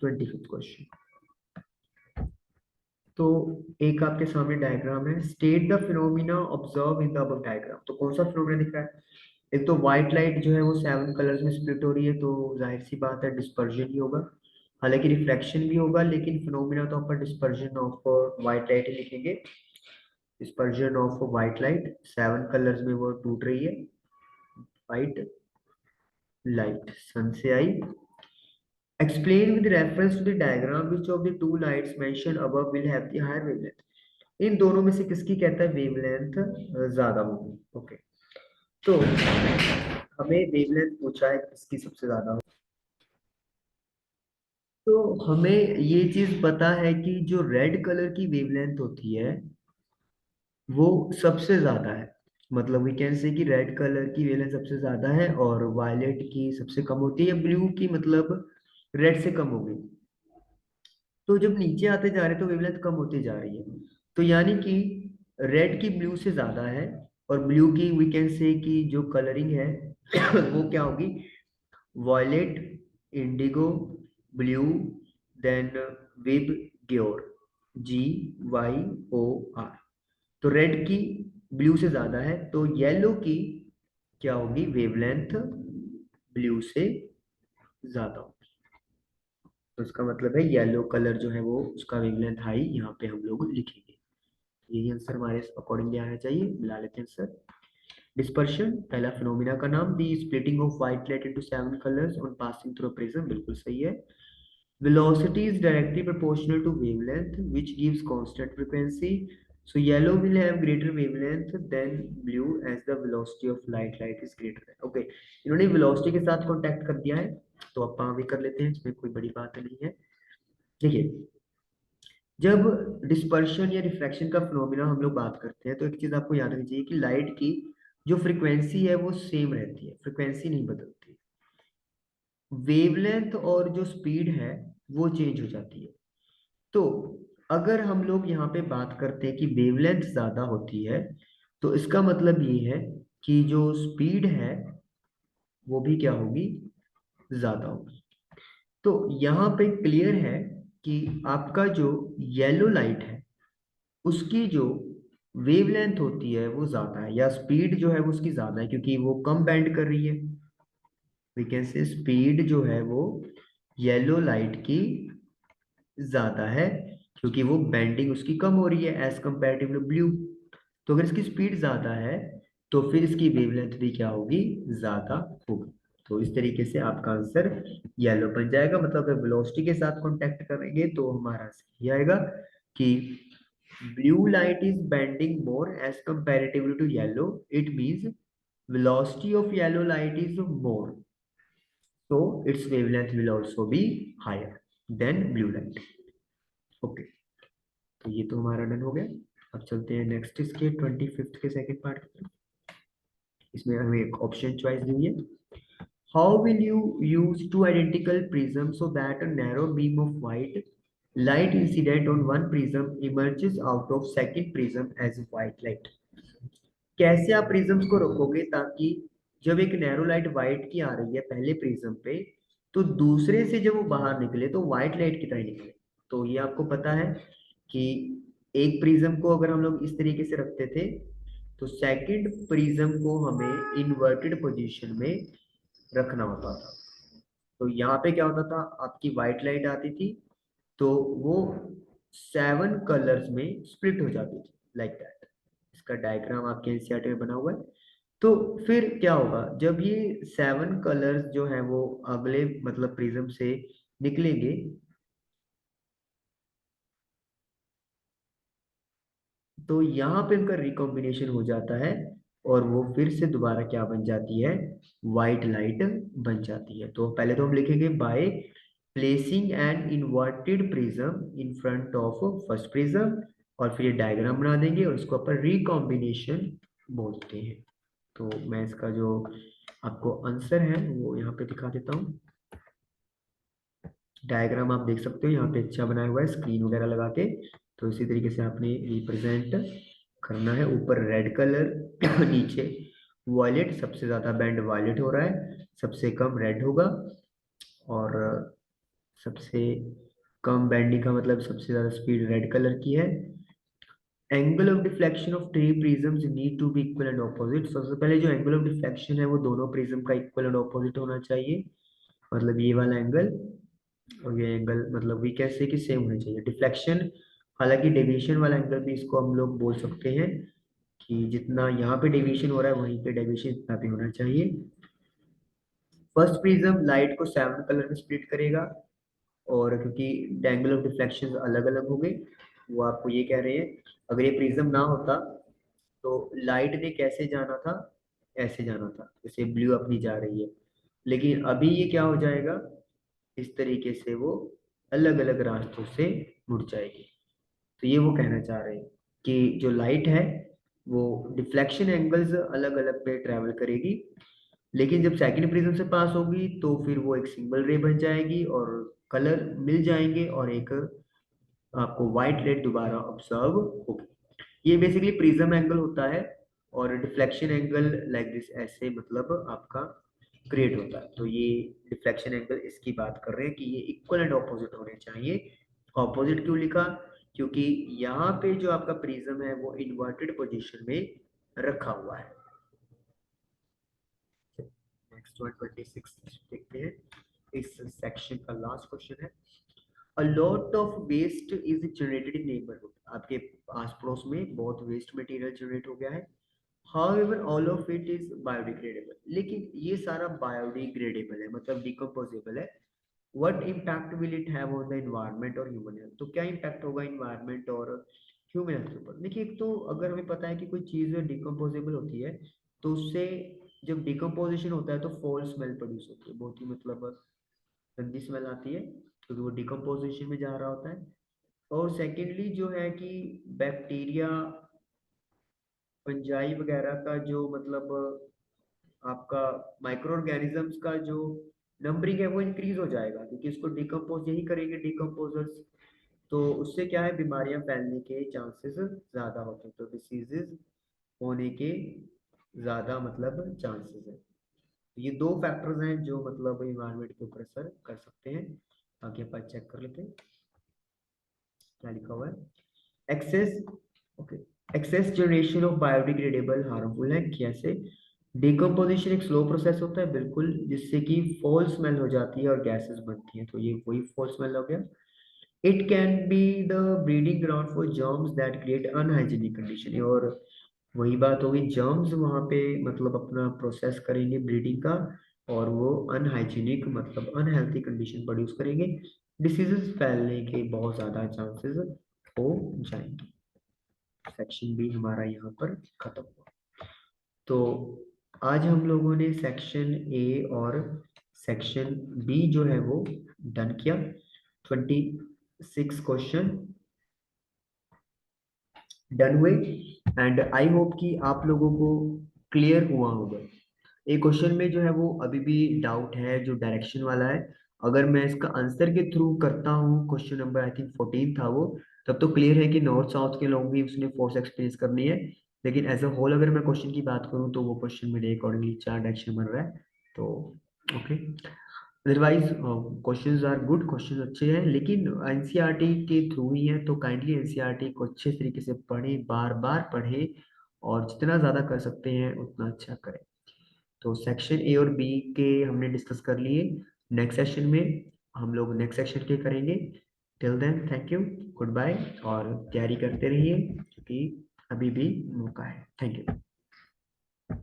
25th question. तो एक आपके सामने डायग्राम है, state the phenomena observe in the above diagram. तो कौन सा फिनोमिना दिख रहा है? एक तो व्हाइट लाइट जो है वो 7 कलर्स में स्प्लिट हो रही है, तो जाहिर सी बात है डिस्पर्जन ही होगा। हालांकि रिफ्लेक्शन भी होगा, लेकिन फिनोमिना तो अपन डिस्पर्जन ऑफ व्हाइट लाइट ही लिखेंगे। Dispersion of white light, 7 colours में वो टूट रही है। व्हाइट लाइट सन से आई। Explain with reference to the diagram which of the two lights mentioned above will have the higher wavelength। इन दोनों में से किसकी कहता है वेवलेंथ ज्यादा होगी। ओके, तो हमें वेवलेंथ पूछा है किसकी सबसे ज्यादा हो। तो हमें ये चीज पता है कि जो रेड कलर की वेवलेंथ होती है वो सबसे ज्यादा है। मतलब वी कैन से कि रेड कलर की वेवलेंथ सबसे ज्यादा है और वायलेट की सबसे कम होती है, या ब्लू की मतलब रेड से कम होगी। तो जब नीचे आते जा रहे हैं तो वेवलेंथ कम होती जा रही है। तो यानी कि रेड की ब्लू से ज्यादा है, और ब्लू की वी कैन से कि जो कलरिंग है वो क्या होगी, violet, indigo, blue, then VIBGYOR, GYOR। तो रेड की ब्लू से ज्यादा है, तो येलो की क्या होगी वेवलेंथ ब्लू से ज्यादा होगी। तो इसका मतलब है येलो कलर जो है वो उसका वेवलेंथ हाई यहाँ पे हम लोग लिखेंगे। यही आंसर हमारे अकॉर्डिंगली आना चाहिए। मिला लेते हैं सर। डिस्पर्शन, पहला फिनोमिना का नाम, the splitting of white light into 7 colours on passing through prism, बिल्कुल सही है। Velocity is directly proportional to wavelength, which gives constant frequency. So yellow will have greater wavelength than blue as the velocity of light is greater. Okay, इन्होंने velocity के साथ कांटेक्ट कर दिया है, तो आप भी कर लेते हैं, इसमें कोई बड़ी बात नहीं है। देखिए, जब डिस्पर्शन या रिफ्रैक्शन का फिनोमिना हम लोग बात करते हैं तो एक चीज आपको याद रखनी चाहिए कि लाइट की जो फ्रीक्वेंसी है वो सेम रहती है, फ्रीक्वेंसी नहीं बदलती। वेवलेंथ और जो स्पीड है वो चेंज हो जाती है। तो अगर हम लोग यहाँ पे बात करते हैं कि वेवलेंथ ज्यादा होती है, तो इसका मतलब ये है कि जो स्पीड है वो भी क्या होगी, ज्यादा होगी। तो यहाँ पे क्लियर है कि आपका जो येलो लाइट है उसकी जो वेवलेंथ होती है वो ज्यादा है, या स्पीड जो है वो उसकी ज्यादा है, क्योंकि वो कम बेंड कर रही है। वी कैन से स्पीड जो है वो येलो लाइट की ज्यादा है, क्योंकि वो बेंडिंग उसकी कम हो रही है एज कंपेरेटिव टू ब्लू। तो अगर इसकी स्पीड ज्यादा है तो फिर इसकी वेवलेंथ भी क्या होगी, ज्यादा होगी। तो इस तरीके से आपका आंसर येलो बन जाएगा। मतलब अगर वेलोसिटी के साथ कांटेक्ट करेंगे तो हमारा आंसर ये आएगा कि blue light is bending more as comparatively to yellow। It means velocity of yellow light is more, so its wavelength will also be higher than blue light. Okay, तो ये तो हमारा डन हो गया। अब चलते हैं नेक्स्ट इसके 25th के सेकंड पार्ट की तरफ। इसमें हमें एक ऑप्शन चॉइस दी है। How will you use two identical prism so that a narrow beam of white light incident on one prism emerges out of second prism as white light। कैसे आप प्रिज्म्स को रखोगे ताकि जब एक नैरो लाइट व्हाइट की आ रही है पहले प्रिज्म पे, तो दूसरे से जब वो बाहर निकले तो व्हाइट लाइट की तरह निकले। तो ये आपको पता है कि एक प्रिज्म को अगर हम लोग इस तरीके से रखते थे तो सेकंड प्रिज्म को हमें इन्वर्टेड पोजीशन में रखना होता था। तो यहाँ पे क्या होता था, आपकी व्हाइट लाइट आती थी तो वो 7 कलर्स में स्प्लिट हो जाती थी, लाइक दैट। इसका डायग्राम आपके एनसीईआरटी में बना हुआ है। तो फिर क्या होगा, जब ये 7 कलर्स जो है वो अगले मतलब प्रिज्म से निकलेंगे, तो यहाँ पे उनका रिकॉम्बिनेशन हो जाता है और वो फिर से दोबारा क्या बन जाती है, व्हाइट लाइट बन जाती है। तो पहले तो हम लिखेंगे by placing an inverted prism in front of first prism, और फिर ये डायग्राम बना देंगे और इसको अपन रिकॉम्बिनेशन बोलते हैं। तो मैं इसका जो आपको आंसर है वो यहाँ पे दिखा देता हूँ। डायग्राम आप देख सकते हो यहाँ पे अच्छा बनाया हुआ है स्क्रीन वगैरह लगा के। तो इसी तरीके से आपने रिप्रेजेंट करना है। ऊपर रेड कलर नीचे वॉयलेट, सबसे ज्यादा बैंड वॉयलेट हो रहा है, सबसे कम रेड होगा, और सबसे कम बैंडिंग का मतलब सबसे ज्यादा स्पीड रेड कलर की है। Angle of deflection of three prisms need to be equal and opposite. सबसे पहले जो एंगल ऑफ डिफ्लेक्शन है वो दोनों प्रिज्म का इक्वल एंड ऑपोजिट होना चाहिए, मतलब ये वाला एंगल और ये एंगल, मतलब वी कैसे कि सेम होना चाहिए। डिफ्लेक्शन, हालांकि डेविएशन वाला एंगल भी इसको हम लोग बोल सकते हैं कि जितना यहाँ पे डेविएशन हो रहा है वहीं पे डेविएशन इतना भी होना चाहिए। फर्स्ट प्रिज्म लाइट को 7 कलर में स्प्लिट करेगा, और क्योंकि एंगल ऑफ डिफ्लेक्शन अलग अलग हो गए, वो आपको ये कह रहे हैं अगर ये प्रिज्म ना होता तो लाइट ने कैसे जाना था, ऐसे जाना था, जैसे ब्लू अपनी जा रही है, लेकिन अभी ये क्या हो जाएगा, इस तरीके से वो अलग अलग रास्तों से मुड़ जाएगी। तो ये वो कहना चाह रहे हैं कि जो लाइट है वो डिफ्लेक्शन एंगल्स अलग अलग पे ट्रेवल करेगी, लेकिन जब सेकंड प्रिज्म से पास होगी तो फिर वो एक सिंगल रे बन जाएगी और कलर मिल जाएंगे और एक आपको व्हाइट लाइट दोबारा ऑब्जर्व होगी। ये बेसिकली प्रिज्म एंगल होता है, और डिफ्लेक्शन एंगल लाइक दिस ऐसे मतलब आपका क्रिएट होता है। तो ये डिफ्लेक्शन एंगल इसकी बात कर रहे हैं कि ये इक्वल एंड ऑपोजिट होने चाहिए। ऑपोजिट क्यों लिखा, क्योंकि यहाँ पे जो आपका प्रिज्म है वो इन्वर्टेड पोजीशन में रखा हुआ है। नेक्स्ट 126 देखते हैं। इस सेक्शन का लास्ट क्वेश्चन है, A lot of waste is generated in neighborhood। आपके आस पड़ोस में बहुत वेस्ट मटेरियल जनरेट हो गया है। However, all of it is biodegradable। लेकिन ये सारा बायोडिग्रेडेबल है, मतलब डिकम्पोजेबल है। What impact will it have on the environment और human health? तो क्या इम्पैक्ट होगा इन्वायरमेंट और ह्यूमन हेल्थ के ऊपर। देखिए, एक तो अगर हमें पता है कि कोई चीज़ डिकम्पोजेबल होती है तो उससे जब डिकम्पोजिशन होता है तो फॉल स्मेल प्रोड्यूस होती है, बहुत ही मतलब गंदी स्मेल आती है क्योंकि वो डिकम्पोजिशन में जा रहा होता है। और सेकेंडली जो है कि बैक्टीरिया, फंजाई वगैरह का जो मतलब आपका माइक्रो ऑर्गेनिजम्स का जो नंबरिंग है वो इंक्रीज हो जाएगा, क्योंकि इसको डिकम्पोज यही करेंगे डिकम्पोजर्स। तो उससे क्या है, बीमारियां फैलने के चांसेस ज्यादा होते हैं, तो डिसीजेज होने के ज्यादा मतलब चांसेस है। ये दो फैक्टर्स हैं जो मतलब इन्वायरमेंट के ऊपर असर कर सकते हैं। आगे अपन चेक कर लेते हैं क्या लिखा हुआ है। Excess, okay, excess generation of biodegradable harmful है। कैसे, डिकम्पोजिशन एक स्लो प्रोसेस होता है बिल्कुल, जिससे कि फॉल स्मेल हो जाती है और गैसेस बनती हैं, तो ये वही फॉल स्मेल हो गया। It can be the breeding ground for germs that create unhygienic condition, और वही बात होगी, जर्म्स वहाँ पे मतलब अपना प्रोसेस करेंगे ब्रीडिंग का, और वो अनहाइजीनिक मतलब अनहेल्थी कंडीशन प्रोड्यूस करेंगे, डिसीजेस फैलने के बहुत ज़्यादा चांसेस हो जाएंगे। सेक्शन बी हमारा यहाँ पर खत्म हुआ। तो आज हम लोगों ने सेक्शन ए और सेक्शन बी जो है वो डन किया। 26 क्वेश्चन डन हुए एंड आई होप कि आप लोगों को क्लियर हुआ होगा। एक क्वेश्चन में जो है वो अभी भी डाउट है, जो डायरेक्शन वाला है। अगर मैं इसका आंसर के थ्रू करता हूँ, क्वेश्चन नंबर आई थिंक 14 था वो, तब तो क्लियर है कि नॉर्थ साउथ के लोग भी उसने फोर्स एक्सपीरियंस करनी है। लेकिन एज अ होल अगर मैं क्वेश्चन की बात करूँ तो वो क्वेश्चन मेरे अकॉर्डिंगली 4 डायरेक्शन बन रहा है। तो okay, otherwise questions are good, question अच्छे हैं, लेकिन एनसीईआरटी के थ्रू ही है, तो काइंडली एनसीईआरटी को अच्छे तरीके से पढ़ें, बार बार पढ़ें, और जितना ज़्यादा कर सकते हैं उतना अच्छा करें। तो सेक्शन ए और बी के हमने डिस्कस कर लिए। नेक्स्ट सेशन में हम लोग नेक्स्ट सेक्शन के करेंगे। Till then thank you, good bye, और तैयारी करते रहिए क्योंकि अभी भी मौका है। Thank you.